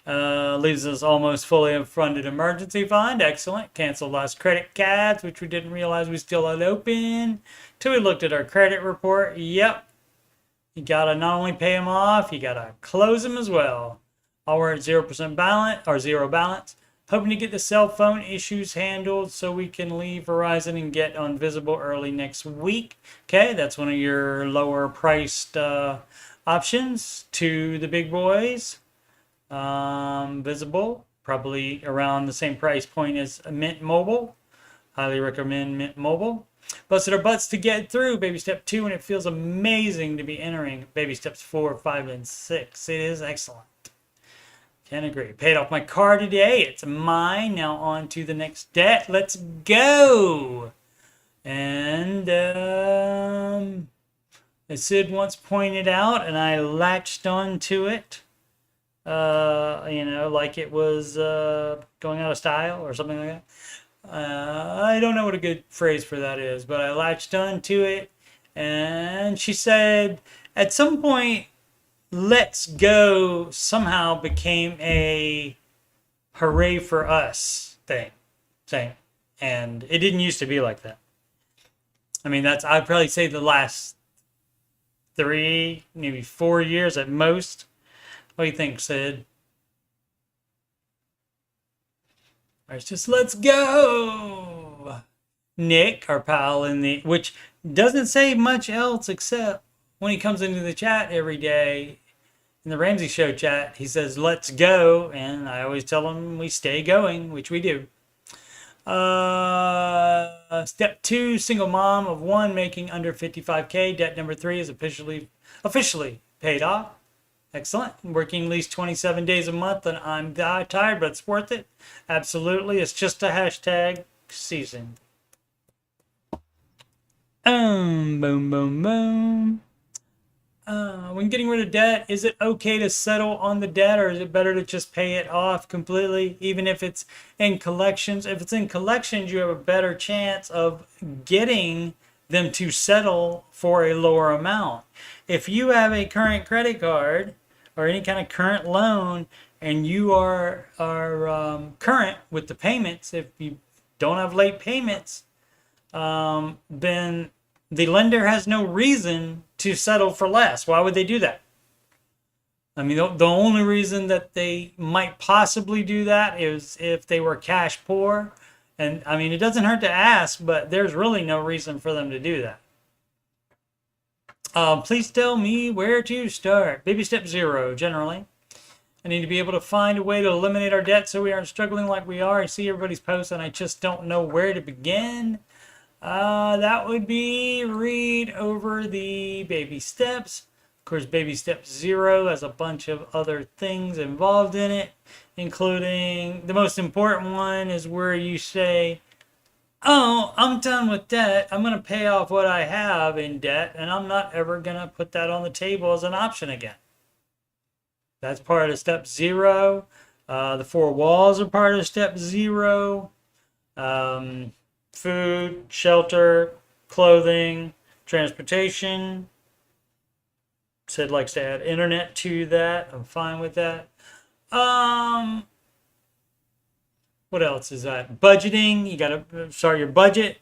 Leaves us almost fully funded emergency fund. Excellent. Canceled last credit cards, which we didn't realize we still had open till we looked at our credit report. Yep. You gotta not only pay them off, you gotta close them as well. All we're at 0% balance or zero balance. Hoping to get the cell phone issues handled so we can leave Verizon and get on Visible early next week. Okay, that's one of your lower priced options to the big boys. Visible, probably around the same price point as Mint Mobile. Highly recommend Mint Mobile. Busted our butts to get through baby step 2, and it feels amazing to be entering baby steps 4, 5, and 6. It is excellent. Can agree. Paid off my car today. It's mine. Now on to the next debt. Let's go. And as Sid once pointed out, and I latched on to it, like it was going out of style or something like that. I don't know what a good phrase for that is, but I latched on to it. And she said, at some point, let's go somehow became a hooray for us thing. And it didn't used to be like that. I mean, I'd probably say the last 3, maybe 4 years at most. What do you think, Sid? Or it's just let's go. Nick, our pal which doesn't say much else except when he comes into the chat every day in the Ramsey Show chat, he says let's go, and I always tell him we stay going, which we do. Step 2, single mom of 1 making under 55K. Debt number 3 is officially paid off. Excellent. Working at least 27 days a month, and I'm tired, but it's worth it. Absolutely. It's just a hashtag season. Boom, boom, boom. When getting rid of debt, is it okay to settle on the debt, or is it better to just pay it off completely, even if it's in collections? If it's in collections, you have a better chance of getting them to settle for a lower amount. If you have a current credit card or any kind of current loan and you are current with the payments, if you don't have late payments, then the lender has no reason to settle for less. Why would they do that? I mean, the only reason that they might possibly do that is if they were cash poor. And I mean, it doesn't hurt to ask, but there's really no reason for them to do that. Please tell me where to start. Baby step 0, generally. I need to be able to find a way to eliminate our debt so we aren't struggling like we are. I see everybody's posts and I just don't know where to begin. That would be read over the baby steps. Of course, baby step 0 has a bunch of other things involved in it, including the most important one is where you say, oh, I'm done with debt. I'm going to pay off what I have in debt, and I'm not ever going to put that on the table as an option again. That's part of step 0. The 4 walls are part of step 0. Food, shelter, clothing, transportation. Sid likes to add internet to that. I'm fine with that. What else is that? Budgeting. You got to start your budget.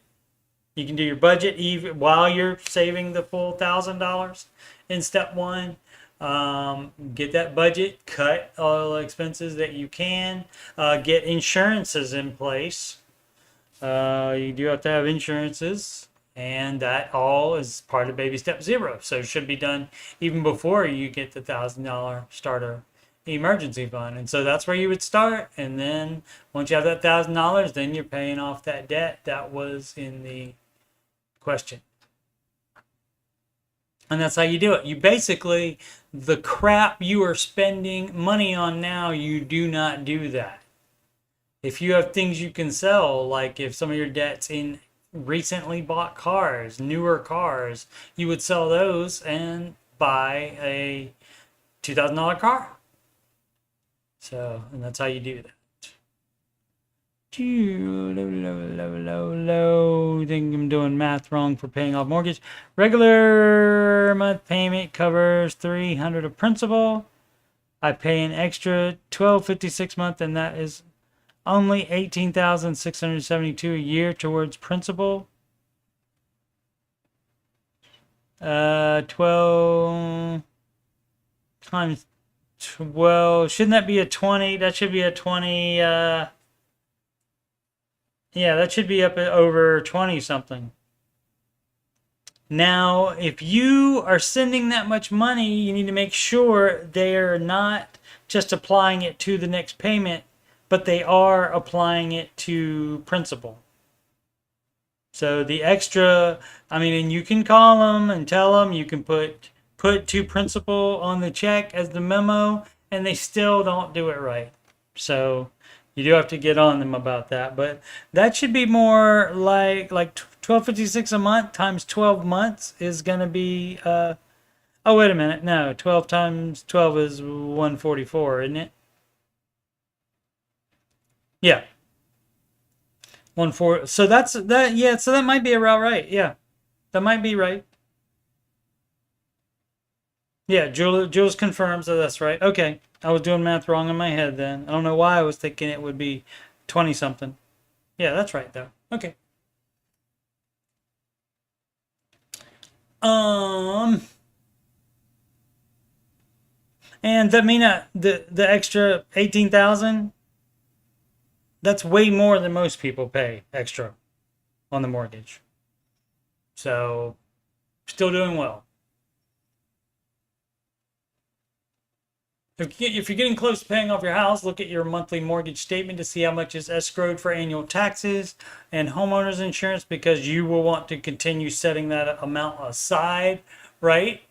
You can do your budget even while you're saving the full $1,000 in step 1. Get that budget, cut all the expenses that you can, get insurances in place. You do have to have insurances, and that all is part of baby step 0. So it should be done even before you get the $1,000 starter emergency fund. And so that's where you would start. And then once you have that $1,000, then you're paying off that debt that was in the question. And that's how you do it. You basically, the crap you are spending money on now, you do not do that. If you have things you can sell, like if some of your debt's in recently bought cars, newer cars, you would sell those and buy a $2,000 car. So, and that's how you do that. Low. Think I'm doing math wrong for paying off mortgage. Regular month payment covers $300 of principal. I pay an extra $1,256 a month, and that is only $18,672 a year towards principal. 12 times 12. Shouldn't that be a 20? That should be a 20. Yeah, that should be up at over 20 something. Now, if you are sending that much money, you need to make sure they're not just applying it to the next payment, but they are applying it to principal. So the extra, I mean, and you can call them and tell them, you can put to principal on the check as the memo, and they still don't do it right. So you do have to get on them about that. But that should be more like $1,256 a month times 12 months is going to be, oh, wait a minute. No, 12 times 12 is 144, isn't it? Yeah. 1/4. So that's that. Yeah. So that might be about right. Yeah, that might be right. Yeah. Jules confirms that that's right. Okay. I was doing math wrong in my head then. I don't know why I was thinking it would be 20 something. Yeah, that's right though. Okay. And that mean the extra 18,000. That's way more than most people pay extra on the mortgage. So, still doing well. If you're getting close to paying off your house, look at your monthly mortgage statement to see how much is escrowed for annual taxes and homeowners insurance, because you will want to continue setting that amount aside, right?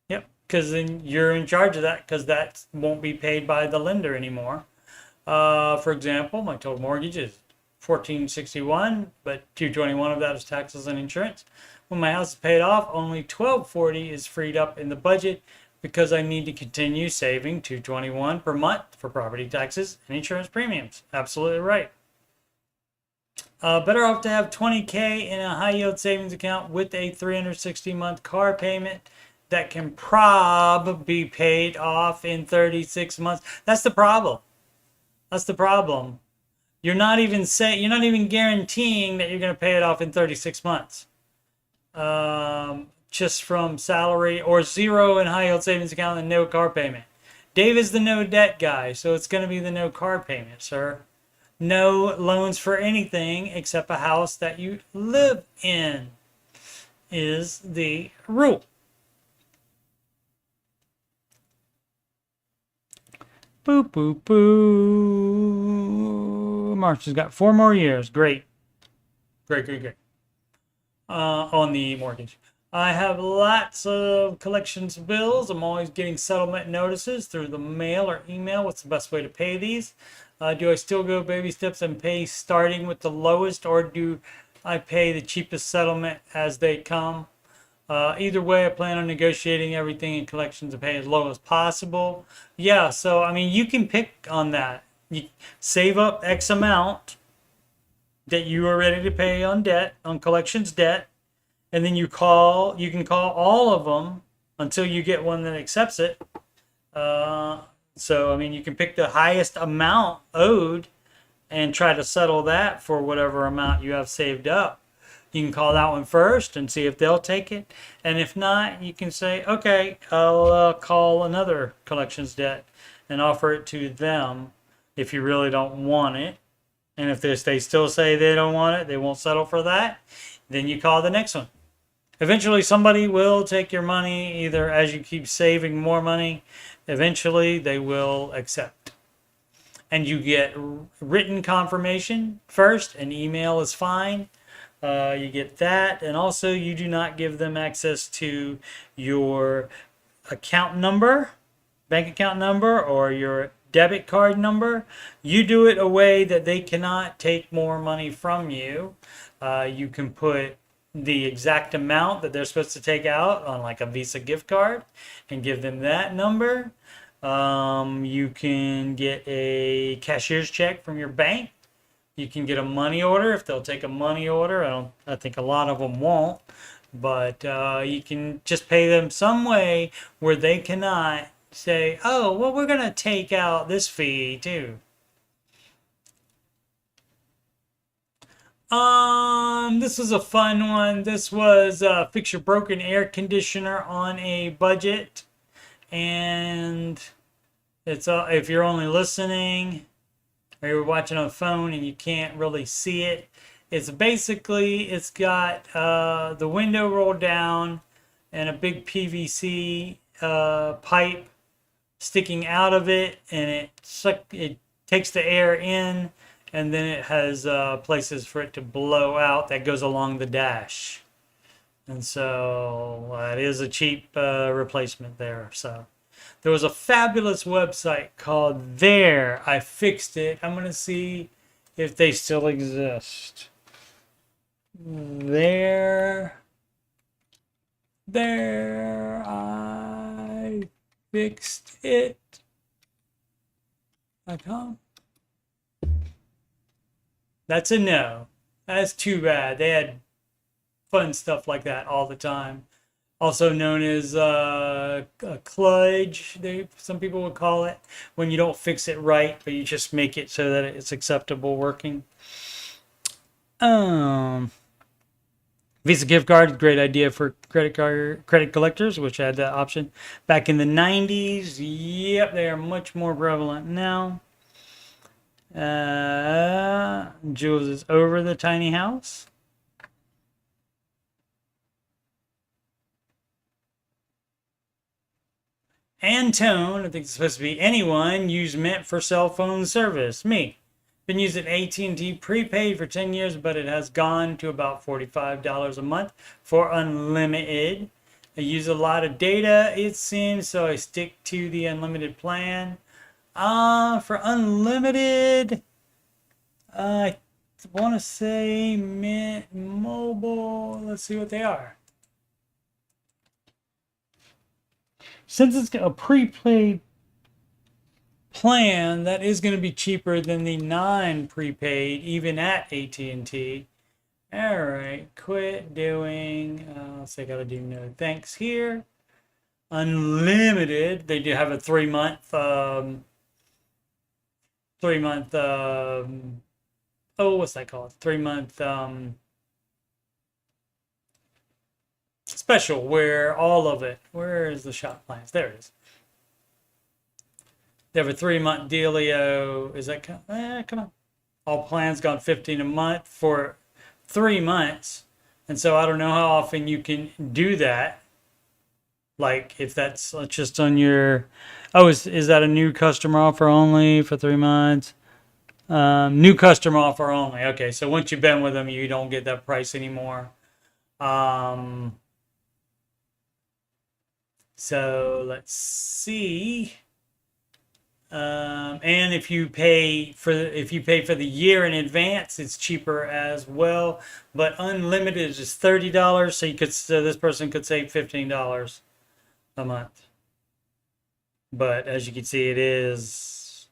Yep, because then you're in charge of that, because that won't be paid by the lender anymore. For example, my total mortgage is $1,461, but $221 of that is taxes and insurance. When my house is paid off, only $1,240 is freed up in the budget, because I need to continue saving $221 per month for property taxes and insurance premiums. Absolutely right. Better off to have $20K in a high yield savings account with a 360-month car payment that can be paid off in 36 months. That's the problem. That's the problem. You're not even guaranteeing that you're going to pay it off in 36 months. Just from salary, or zero in high yield savings account and no car payment. Dave is the no debt guy, so it's going to be the no car payment, sir. No loans for anything except a house that you live in is the rule. Boo, boo, boo. March has got 4 more years. Great. Great. On the mortgage. I have lots of collections bills. I'm always getting settlement notices through the mail or email. What's the best way to pay these? Do I still go baby steps and pay starting with the lowest, or do I pay the cheapest settlement as they come? Either way, I plan on negotiating everything in collections to pay as low as possible. Yeah, so I mean, you can pick on that. You save up X amount that you are ready to pay on debt, on collections debt, and then you can call all of them until you get one that accepts it. So I mean, you can pick the highest amount owed and try to settle that for whatever amount you have saved up. You can call that one first and see if they'll take it. And if not, you can say, okay, I'll call another collections debt and offer it to them if you really don't want it. And if they still say they don't want it, they won't settle for that, then you call the next one. Eventually, somebody will take your money, either as you keep saving more money, eventually they will accept. And you get written confirmation first. An email is fine. You get that. And also, you do not give them access to your account number, bank account number, or your debit card number. You do it a way that they cannot take more money from you. You can put the exact amount that they're supposed to take out on like a Visa gift card and give them that number. You can get a cashier's check from your bank. You can get a money order if they'll take a money order. I think a lot of them won't, but you can just pay them some way where they cannot say, oh, well, we're going to take out this fee too. This was a fun one. This was fix your broken air conditioner on a budget. And it's if you're only listening or you're watching on a phone and you can't really see it, it's got the window rolled down and a big PVC pipe sticking out of it, and it takes the air in, and then it has places for it to blow out that goes along the dash. And so it is a cheap replacement there. So there was a fabulous website called There. I Fixed It. I'm going to see if they still exist. There I Fixed It.com. That's a no. That's too bad. They had fun stuff like that all the time. Also known as a kludge, some people would call it, when you don't fix it right, but you just make it so that it's acceptable working. Visa gift card, great idea for credit collectors, which had that option back in the 90s. Yep, they are much more prevalent now. Jules is over the tiny house. Antone, I think it's supposed to be anyone, use Mint for cell phone service. Me. Been using AT&T prepaid for 10 years, but it has gone to about $45 a month for unlimited. I use a lot of data, it seems, so I stick to the unlimited plan. For unlimited, I want to say Mint Mobile. Let's see what they are. Since it's a prepaid plan, that is going to be cheaper than the non-prepaid, even at AT&T. All right, quit doing. Let's say I got to do no thanks here. Unlimited. They do have a 3-month. What's that called? 3-month special where all of it. Where is the shop plans? There it is. They have a 3-month dealio. Is that come on? All plans gone $15 a month for 3 months. And so I don't know how often you can do that. Like if that's just on your, is that a new customer offer only for 3 months? New customer offer only. Okay, so once you've been with them, you don't get that price anymore. So let's see. And if you pay for the year in advance, it's cheaper as well. But unlimited is $30, so this person could save $15 a month. But as you can see, it is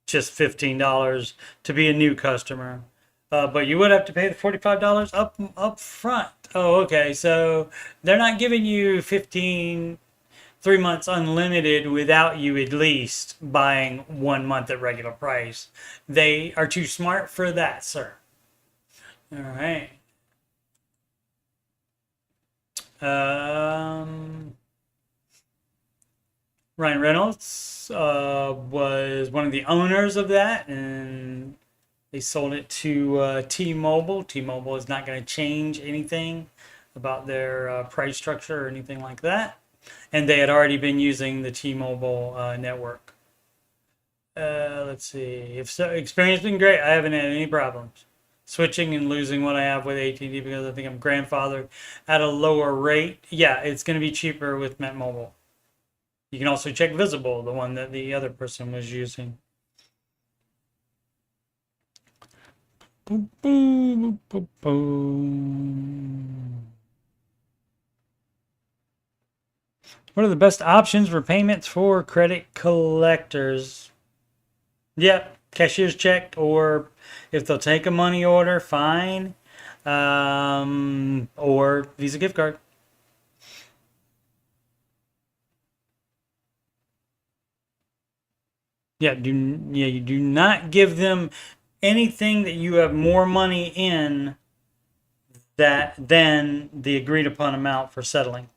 just $15 to be a new customer. But you would have to pay the $45 up front. Oh, okay. So they're not giving you 3 months unlimited without you at least buying 1 month at regular price. They are too smart for that, sir. All right. Um, Ryan Reynolds was one of the owners of that, and they sold it to T-Mobile. T-Mobile is not going to change anything about their price structure or anything like that. And they had already been using the T-Mobile network. Let's see. If so, experience been great. I haven't had any problems switching and losing what I have with AT&T because I think I'm grandfathered at a lower rate. Yeah, it's going to be cheaper with Met Mobile. You can also check Visible, the one that the other person was using. Boom, boom, boom, boom. What are the best options for payments for credit collectors? Yep, cashier's check, or if they'll take a money order, fine. Or Visa gift card. Yeah, you do not give them anything that you have more money in that than the agreed upon amount for settling.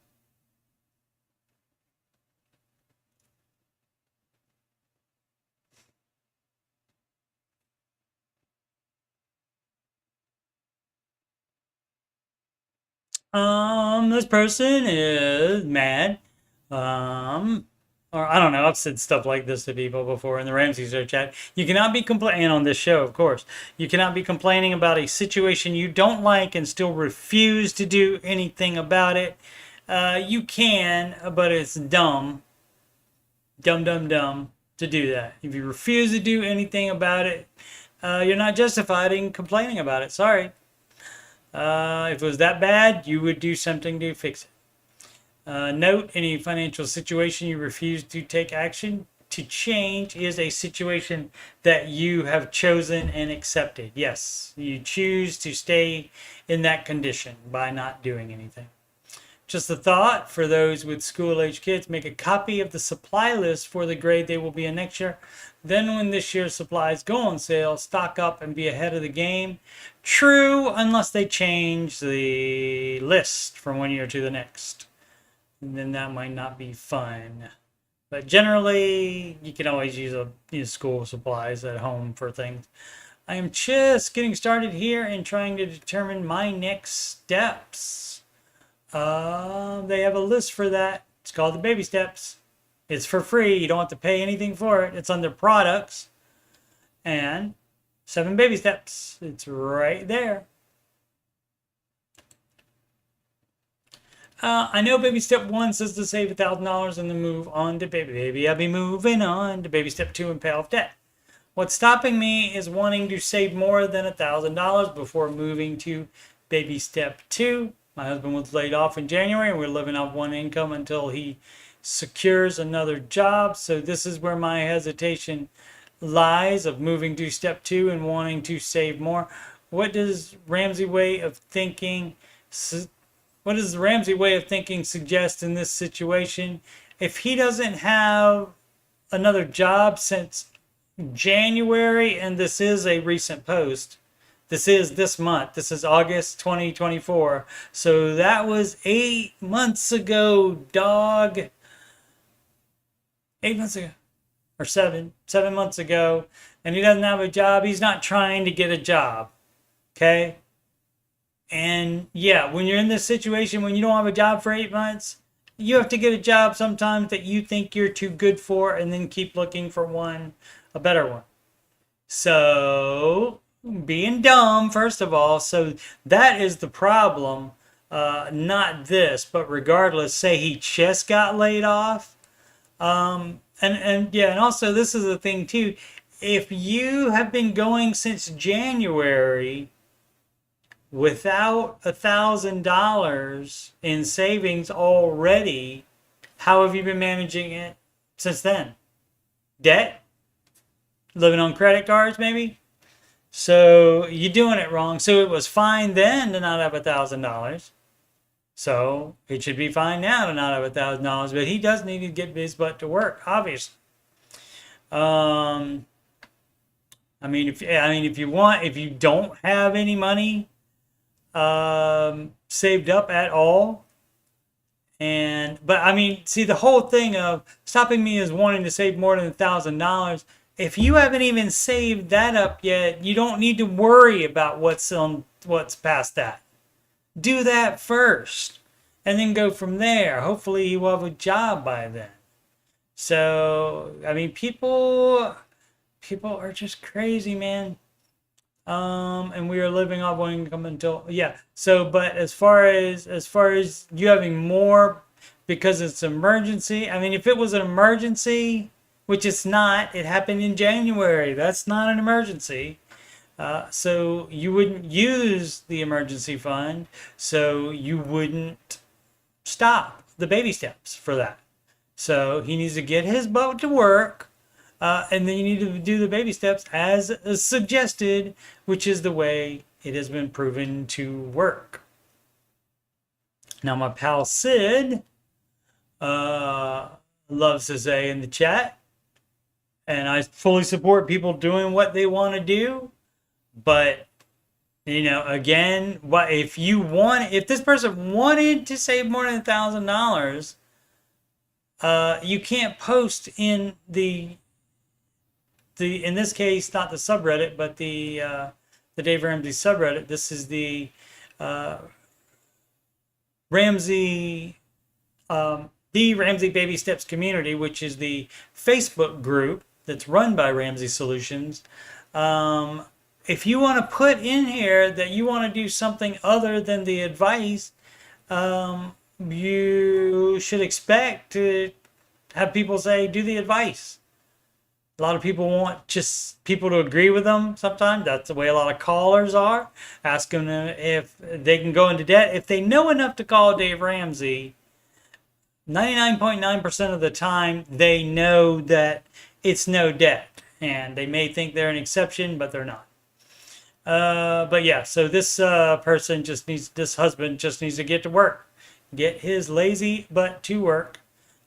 This person is mad. Or I don't know. I've said stuff like this to people before in the Ramsey show chat. You cannot be complaining on this show, of course. You cannot be complaining about a situation you don't like and still refuse to do anything about it. You can, but it's dumb, dumb to do that. If you refuse to do anything about it, you're not justified in complaining about it. Sorry. If it was that bad, you would do something to fix it. Note, any financial situation you refuse to take action to change is a situation that you have chosen and accepted. Yes, you choose to stay in that condition by not doing anything. Just a thought for those with school-age kids, make a copy of the supply list for the grade they will be in next year. Then when this year's supplies go on sale, stock up and be ahead of the game. True, unless they change the list from one year to the next. And then that might not be fun. But generally, you can always use school supplies at home for things. I am just getting started here and trying to determine my next steps. They have a list for that. It's called the baby steps. It's for free. You don't have to pay anything for it. It's under products. And 7 baby steps. It's right there. I know baby step 1 says to save $1,000 and then move on to baby. I'll be moving on to baby step 2 and pay off debt. What's stopping me is wanting to save more than $1,000 before moving to baby step 2. My husband was laid off in January and we're living off one income until he secures another job. So this is where my hesitation lies of moving to step 2 and wanting to save more. What does Ramsey way of thinking suggest in this situation? If he doesn't have another job since January, and this is a recent post, this is this month, this is August 2024, so that was 8 months ago, dog. 8 months ago, or 7 months ago, and he doesn't have a job. He's not trying to get a job, okay? And yeah, when you're in this situation, when you don't have a job for 8 months, you have to get a job sometimes that you think you're too good for and then keep looking for a better one. So being dumb, first of all. So that is the problem, not this. But regardless, say he just got laid off. And also this is the thing too. If you have been going since January without $1,000 in savings already, how have you been managing it since then? Debt? Living on credit cards, maybe? So you're doing it wrong. So it was fine then to not have $1,000. So it should be fine now to not have $1,000. But he does need to get his butt to work, obviously. If you don't have any money saved up at all, But I mean, see, the whole thing of stopping me is wanting to save more than $1,000. If you haven't even saved that up yet, you don't need to worry about what's past that. Do that first, and then go from there. Hopefully, you will have a job by then. So, I mean, people are just crazy, man. And we are living off one income until, yeah. So, but as far as you having more because it's an emergency, I mean, if it was an emergency, which it's not, it happened in January. That's not an emergency. So you wouldn't use the emergency fund, so you wouldn't stop the baby steps for that. So he needs to get his butt to work, and then you need to do the baby steps as suggested, which is the way it has been proven to work. Now, my pal Sid loves to say in the chat, and I fully support people doing what they want to do, but again, if this person wanted to save more than $1,000, you can't post in in this case, not the subreddit, but the Dave Ramsey subreddit. This is the Ramsey Ramsey Baby Steps community, which is the Facebook group that's run by Ramsey Solutions. If you want to put in here that you want to do something other than the advice, you should expect to have people say, do the advice. A lot of people want just people to agree with them sometimes. That's the way a lot of callers are. Ask them if they can go into debt. If they know enough to call Dave Ramsey, 99.9% of the time, they know that it's no debt. And they may think they're an exception, but they're not. But yeah, so this this husband just needs to get to work. Get his lazy butt to work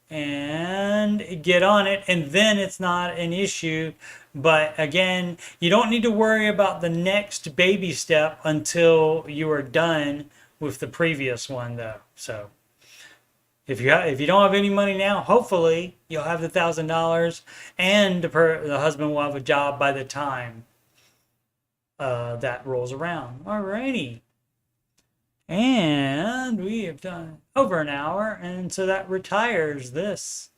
and get on it, and then it's not an issue. But again, you don't need to worry about the next baby step until you are done with the previous one, though. So if you don't have any money now, hopefully you'll have the $1,000, and the husband will have a job by the time that rolls around. Alrighty. And we have done over an hour, and so that retires this.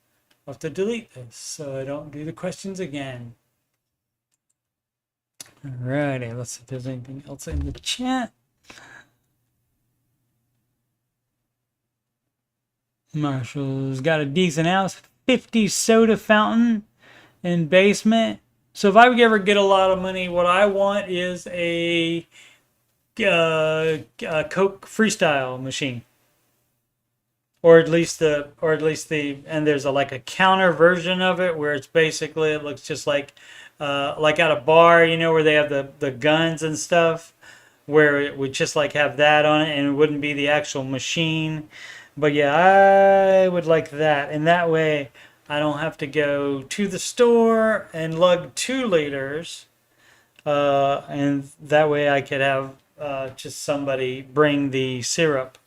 I'll have to delete this so I don't do the questions again. Alrighty, let's see if there's anything else in the chat. Marshall's got a decent house, 50 soda fountain in basement. So if I would ever get a lot of money, what I want is a Coke freestyle machine, or at least and there's like a counter version of it where it's basically, it looks just like at a bar, where they have the guns and stuff, where it would just like have that on it and it wouldn't be the actual machine. But yeah, I would like that, and that way I don't have to go to the store and lug 2 liters, and that way I could have just somebody bring the syrup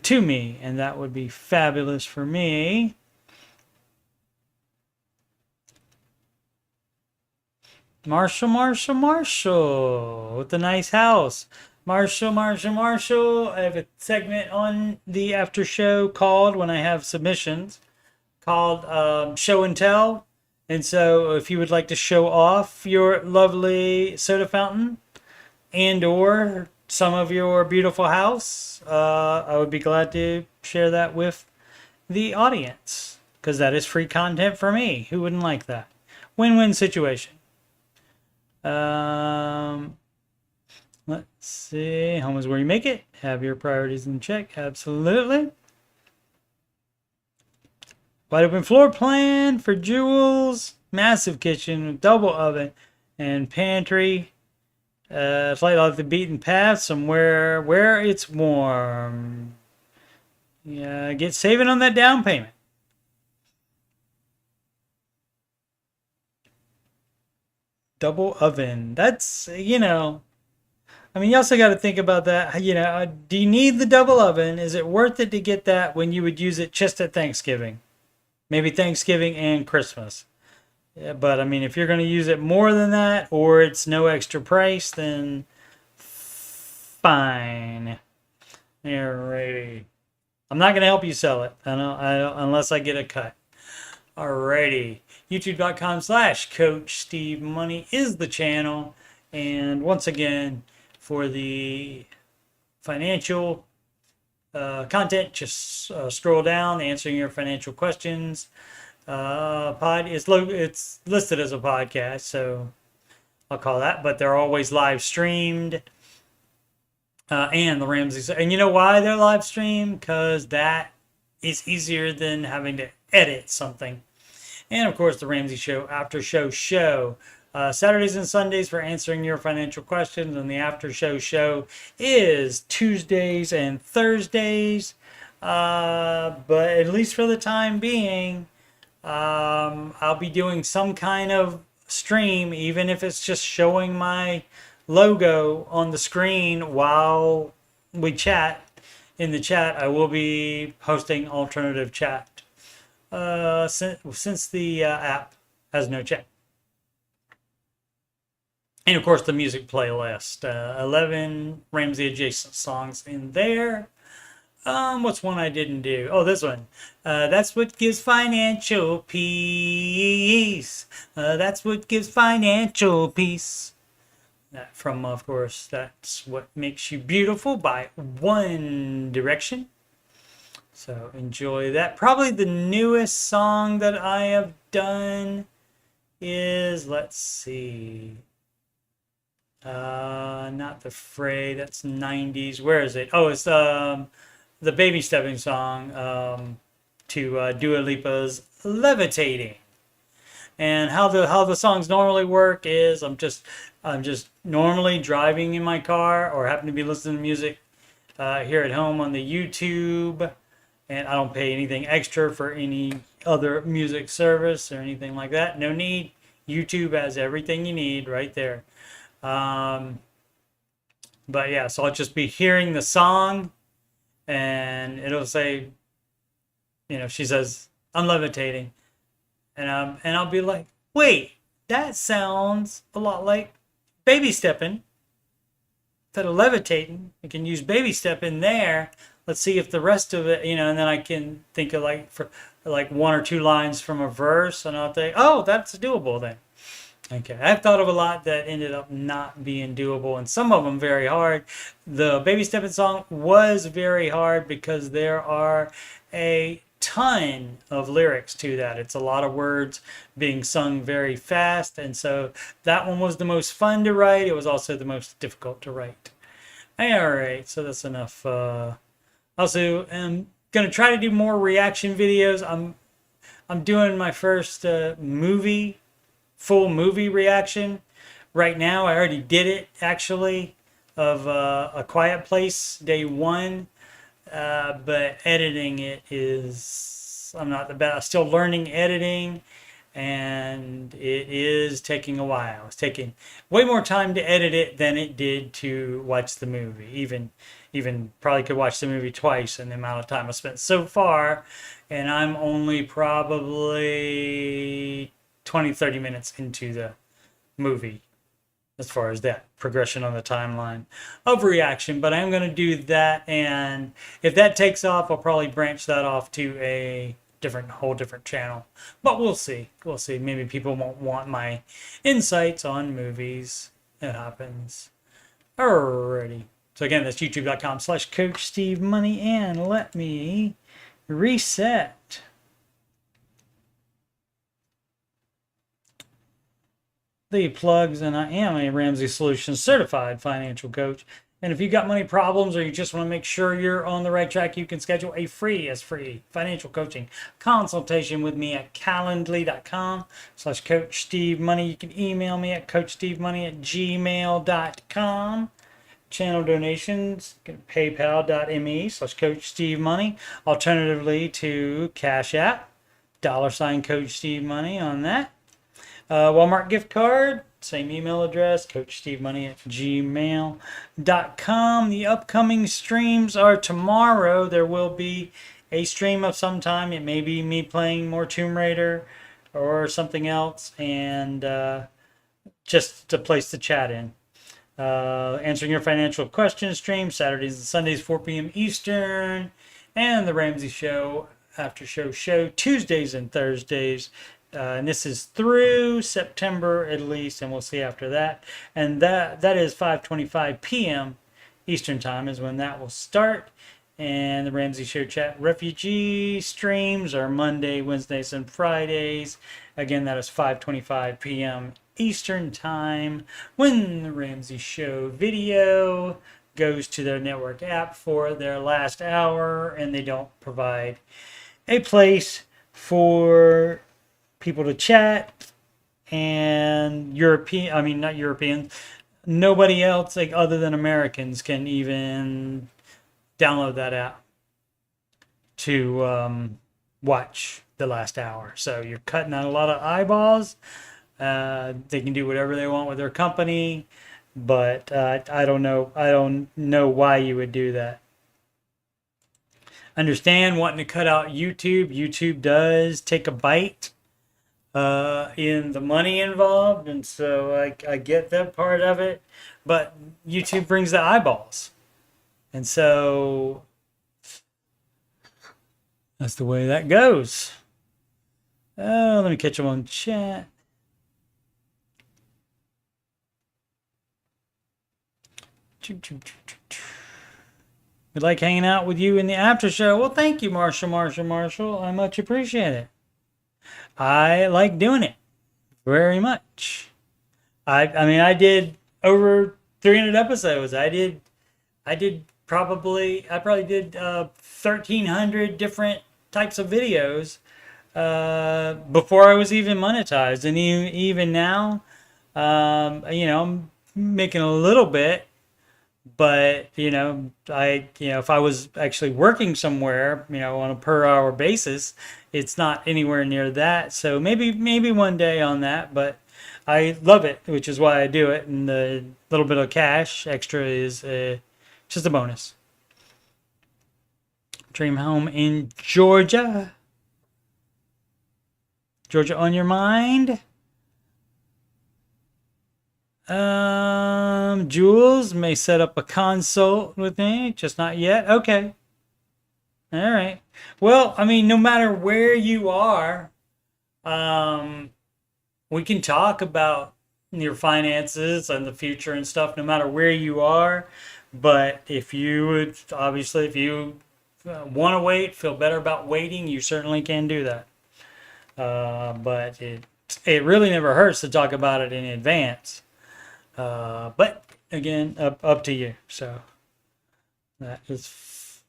to me, and that would be fabulous for me. Marshall with the nice house. Marshall. I have a segment on the after show called, when I have submissions, called Show and Tell. And so if you would like to show off your lovely soda fountain and or some of your beautiful house, I would be glad to share that with the audience, because that is free content for me. Who wouldn't like that? Win-win situation. Let's see. Home is where you make it. Have your priorities in check. Absolutely. Wide open floor plan for Jules. Massive kitchen with double oven and pantry. Slightly off the beaten path, somewhere where it's warm. Yeah, get saving on that down payment. Double oven. That's, I mean, you also got to think about that. You know, do you need the double oven? Is it worth it to get that when you would use it just at Thanksgiving? Maybe Thanksgiving and Christmas. Yeah, but I mean, if you're going to use it more than that, or it's no extra price, then fine. Alrighty. I'm not going to help you sell it. I don't, unless I get a cut. Alrighty. YouTube.com/Coach Steve Money is the channel. And once again, for the financial content, just scroll down, answering your financial questions. It's listed as a podcast, so I'll call that. But they're always live streamed. And the Ramsey, and you know why they're live streamed? Because that is easier than having to edit something. And of course, the Ramsey Show Aftershow show. Saturdays and Sundays for answering your financial questions, and the Aftershow is Tuesdays and Thursdays. But at least for the time being, I'll be doing some kind of stream, even if it's just showing my logo on the screen while we chat. In the chat, I will be posting alternative chat since the app has no chat. And of course, the music playlist. 11 Ramsey adjacent songs in there. What's one I didn't do? Oh, this one. That's what gives financial peace. That's what gives financial peace. That from, of course, That's What Makes You Beautiful by One Direction. So enjoy that. Probably the newest song that I have done is, let's see. Not The Fray, that's 90s. Where is it? Oh, it's the Baby Stepping song to Dua Lipa's Levitating. And how the songs normally work is I'm just normally driving in my car or happen to be listening to music here at home on the YouTube, and I don't pay anything extra for any other music service or anything like that. No need. YouTube has everything you need right there. But yeah, so I'll just be hearing the song, and it'll say, you know, she says, "I'm levitating," and I'll be like, "Wait, that sounds a lot like baby stepping." Instead of levitating, you can use baby step in there. Let's see if the rest of it, you know, and then I can think of for one or two lines from a verse, and I'll think, oh, that's doable then. Okay, I've thought of a lot that ended up not being doable, and some of them very hard. The Baby Steppin' song was very hard because there are a ton of lyrics to that. It's a lot of words being sung very fast, and so that one was the most fun to write. It was also the most difficult to write. All right, so that's enough. Also, I'm gonna try to do more reaction videos. I'm doing my first full movie reaction right now. I already did it actually of A Quiet Place Day 1, but editing it is, I'm not the best. I'm still learning editing, and it is taking a while. It's taking way more time to edit it than it did to watch the movie. Even probably could watch the movie twice in the amount of time I spent so far, and I'm only probably 20-30 minutes into the movie as far as that progression on the timeline of reaction. But I'm going to do that, and if that takes off, I'll probably branch that off to a whole different channel. But we'll see. Maybe people won't want my insights on movies. It happens. Alrighty. So again, that's youtube.com/Coach Steve Money, and let me reset. The plugs, and I am a Ramsey Solutions certified financial coach. And if you've got money problems or you just want to make sure you're on the right track, you can schedule a free financial coaching consultation with me at calendly.com/Coach Steve Money. You can email me at coachstevemoney@gmail.com. Channel donations, paypal.me/Coach Steve Money. Alternatively to Cash App, $Coach Steve Money on that. Walmart gift card, same email address, coachstevemoney@gmail.com. The upcoming streams are tomorrow. There will be a stream of some time. It may be me playing more Tomb Raider or something else, and just a place to chat in. Answering your financial questions stream Saturdays and Sundays 4 p.m. Eastern, and the Ramsey Show Aftershow show Tuesdays and Thursdays. And this is through September at least, and we'll see after that. And that is 5:25 p.m. Eastern time is when that will start. And the Ramsey Show Chat Refugee streams are Monday, Wednesdays, and Fridays. Again, that is 5:25 p.m. Eastern time when the Ramsey Show video goes to their network app for their last hour, and they don't provide a place for people to chat. And not Europeans, nobody else like other than Americans can even download that app to watch the last hour. So you're cutting out a lot of eyeballs. They can do whatever they want with their company, but I don't know why you would do that. Understand wanting to cut out YouTube. YouTube does take a bite in the money involved, and so I get that part of it, but YouTube brings the eyeballs, and so that's the way that goes. Oh, let me catch them on chat. We like hanging out with you in the after show. Well, thank you, Marshall. I much appreciate it. I like doing it very much. I did over 300 episodes. I probably did 1,300 different types of videos before I was even monetized, and even now, I'm making a little bit. But, if I was actually working somewhere, on a per hour basis, it's not anywhere near that. So maybe one day on that, but I love it, which is why I do it. And the little bit of cash extra is just a bonus. Dream home in Georgia. Georgia on your mind? Jules may set up a consult with me, just not yet. Okay. All right. Well, no matter where you are, we can talk about your finances and the future and stuff, no matter where you are. But if you want to wait, feel better about waiting, you certainly can do that. But it really never hurts to talk about it in advance. But again, up to you. So that is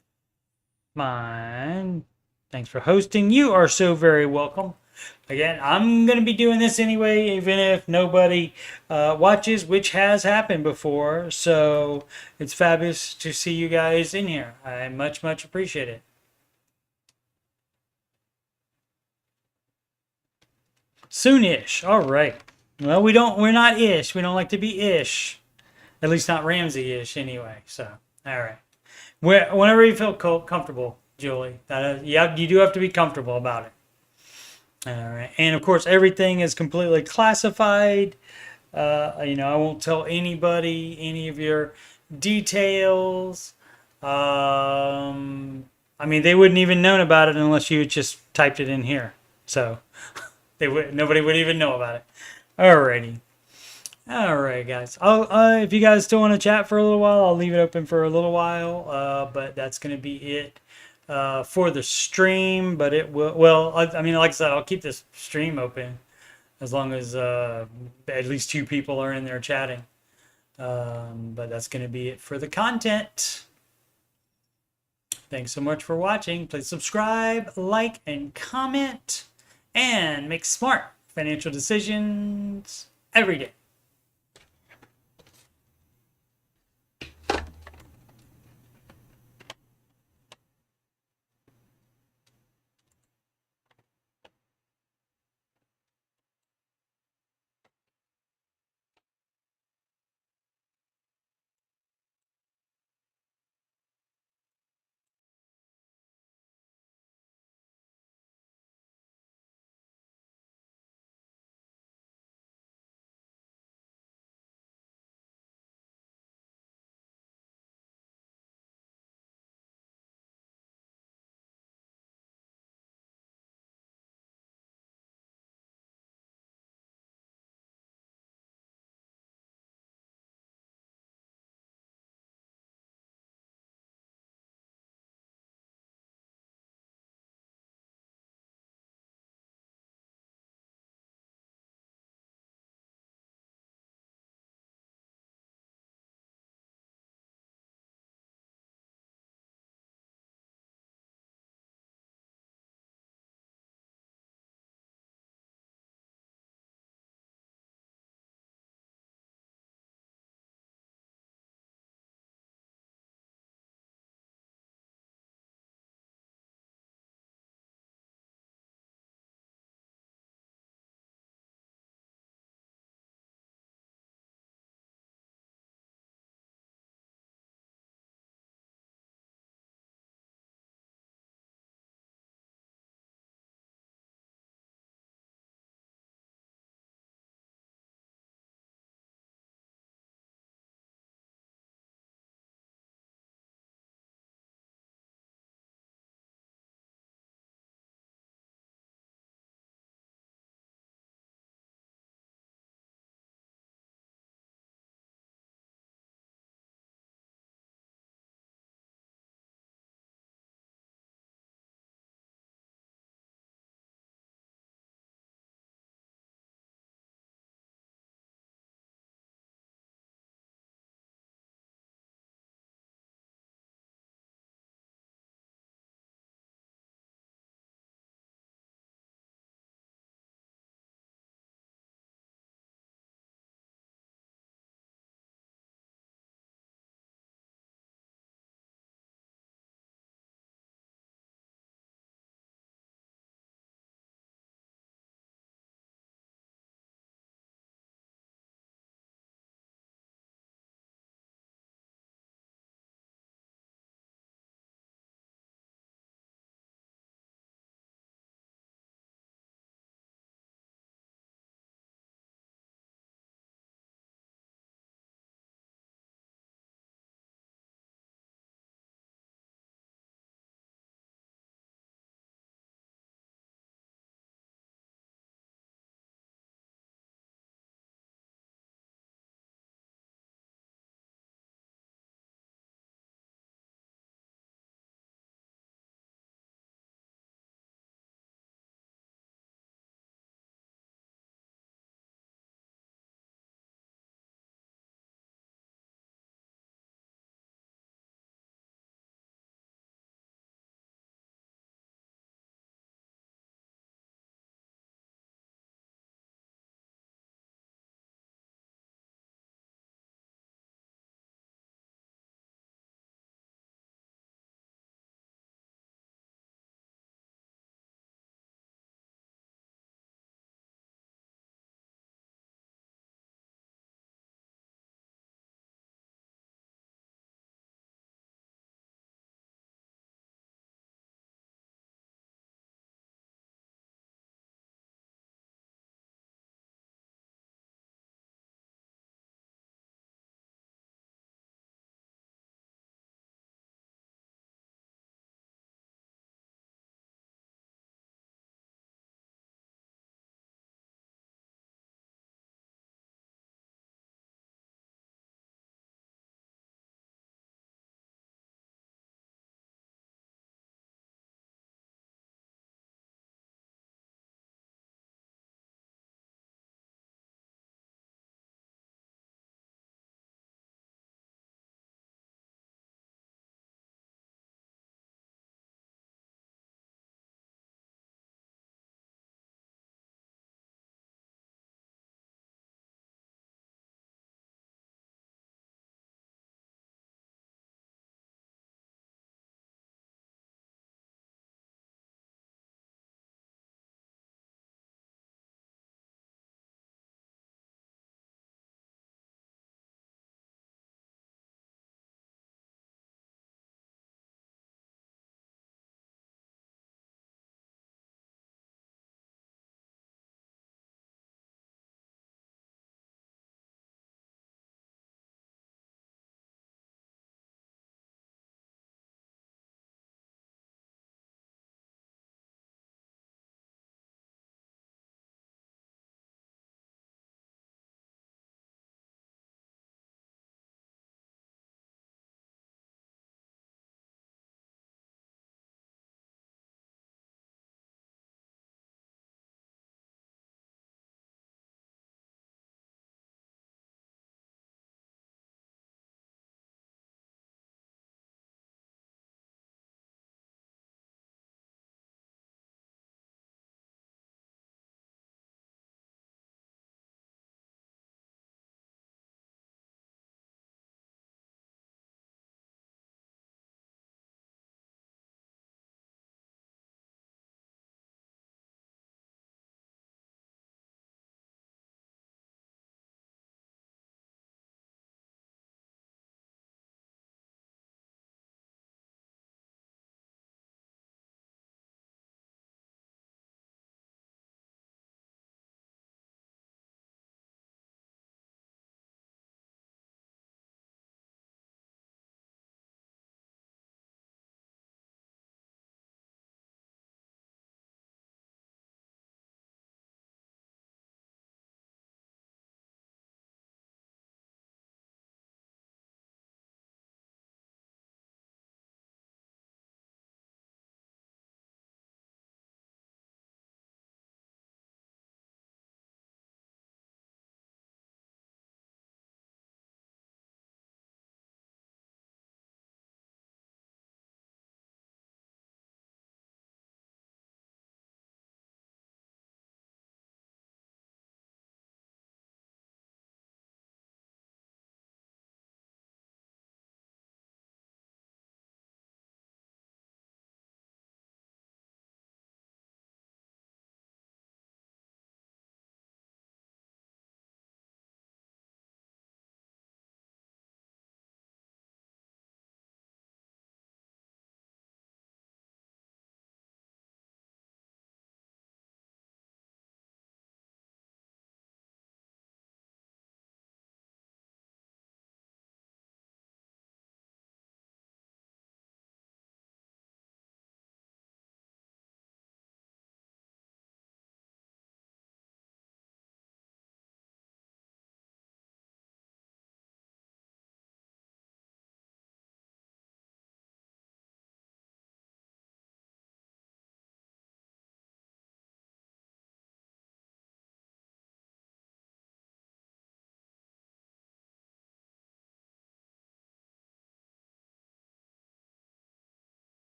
fine. Thanks for hosting. You are so very welcome. Again, I'm going to be doing this anyway, even if nobody watches, which has happened before. So it's fabulous to see you guys in here. I much appreciate it. Soonish. All right. Well, we're not ish. We don't like to be ish. At least not Ramsey-ish anyway. So, all right. Whenever you feel comfortable, Julie, you do have to be comfortable about it. All right. And of course, everything is completely classified. I won't tell anybody any of your details. They wouldn't even known about it unless you just typed it in here. So, nobody would even know about it. Alrighty. Alright, guys. If you guys still want to chat for a little while, I'll leave it open for a little while. But that's going to be it for the stream. But it will, like I said, I'll keep this stream open as long as at least 2 people are in there chatting. But that's going to be it for the content. Thanks so much for watching. Please subscribe, like, and comment. And make smart financial decisions every day.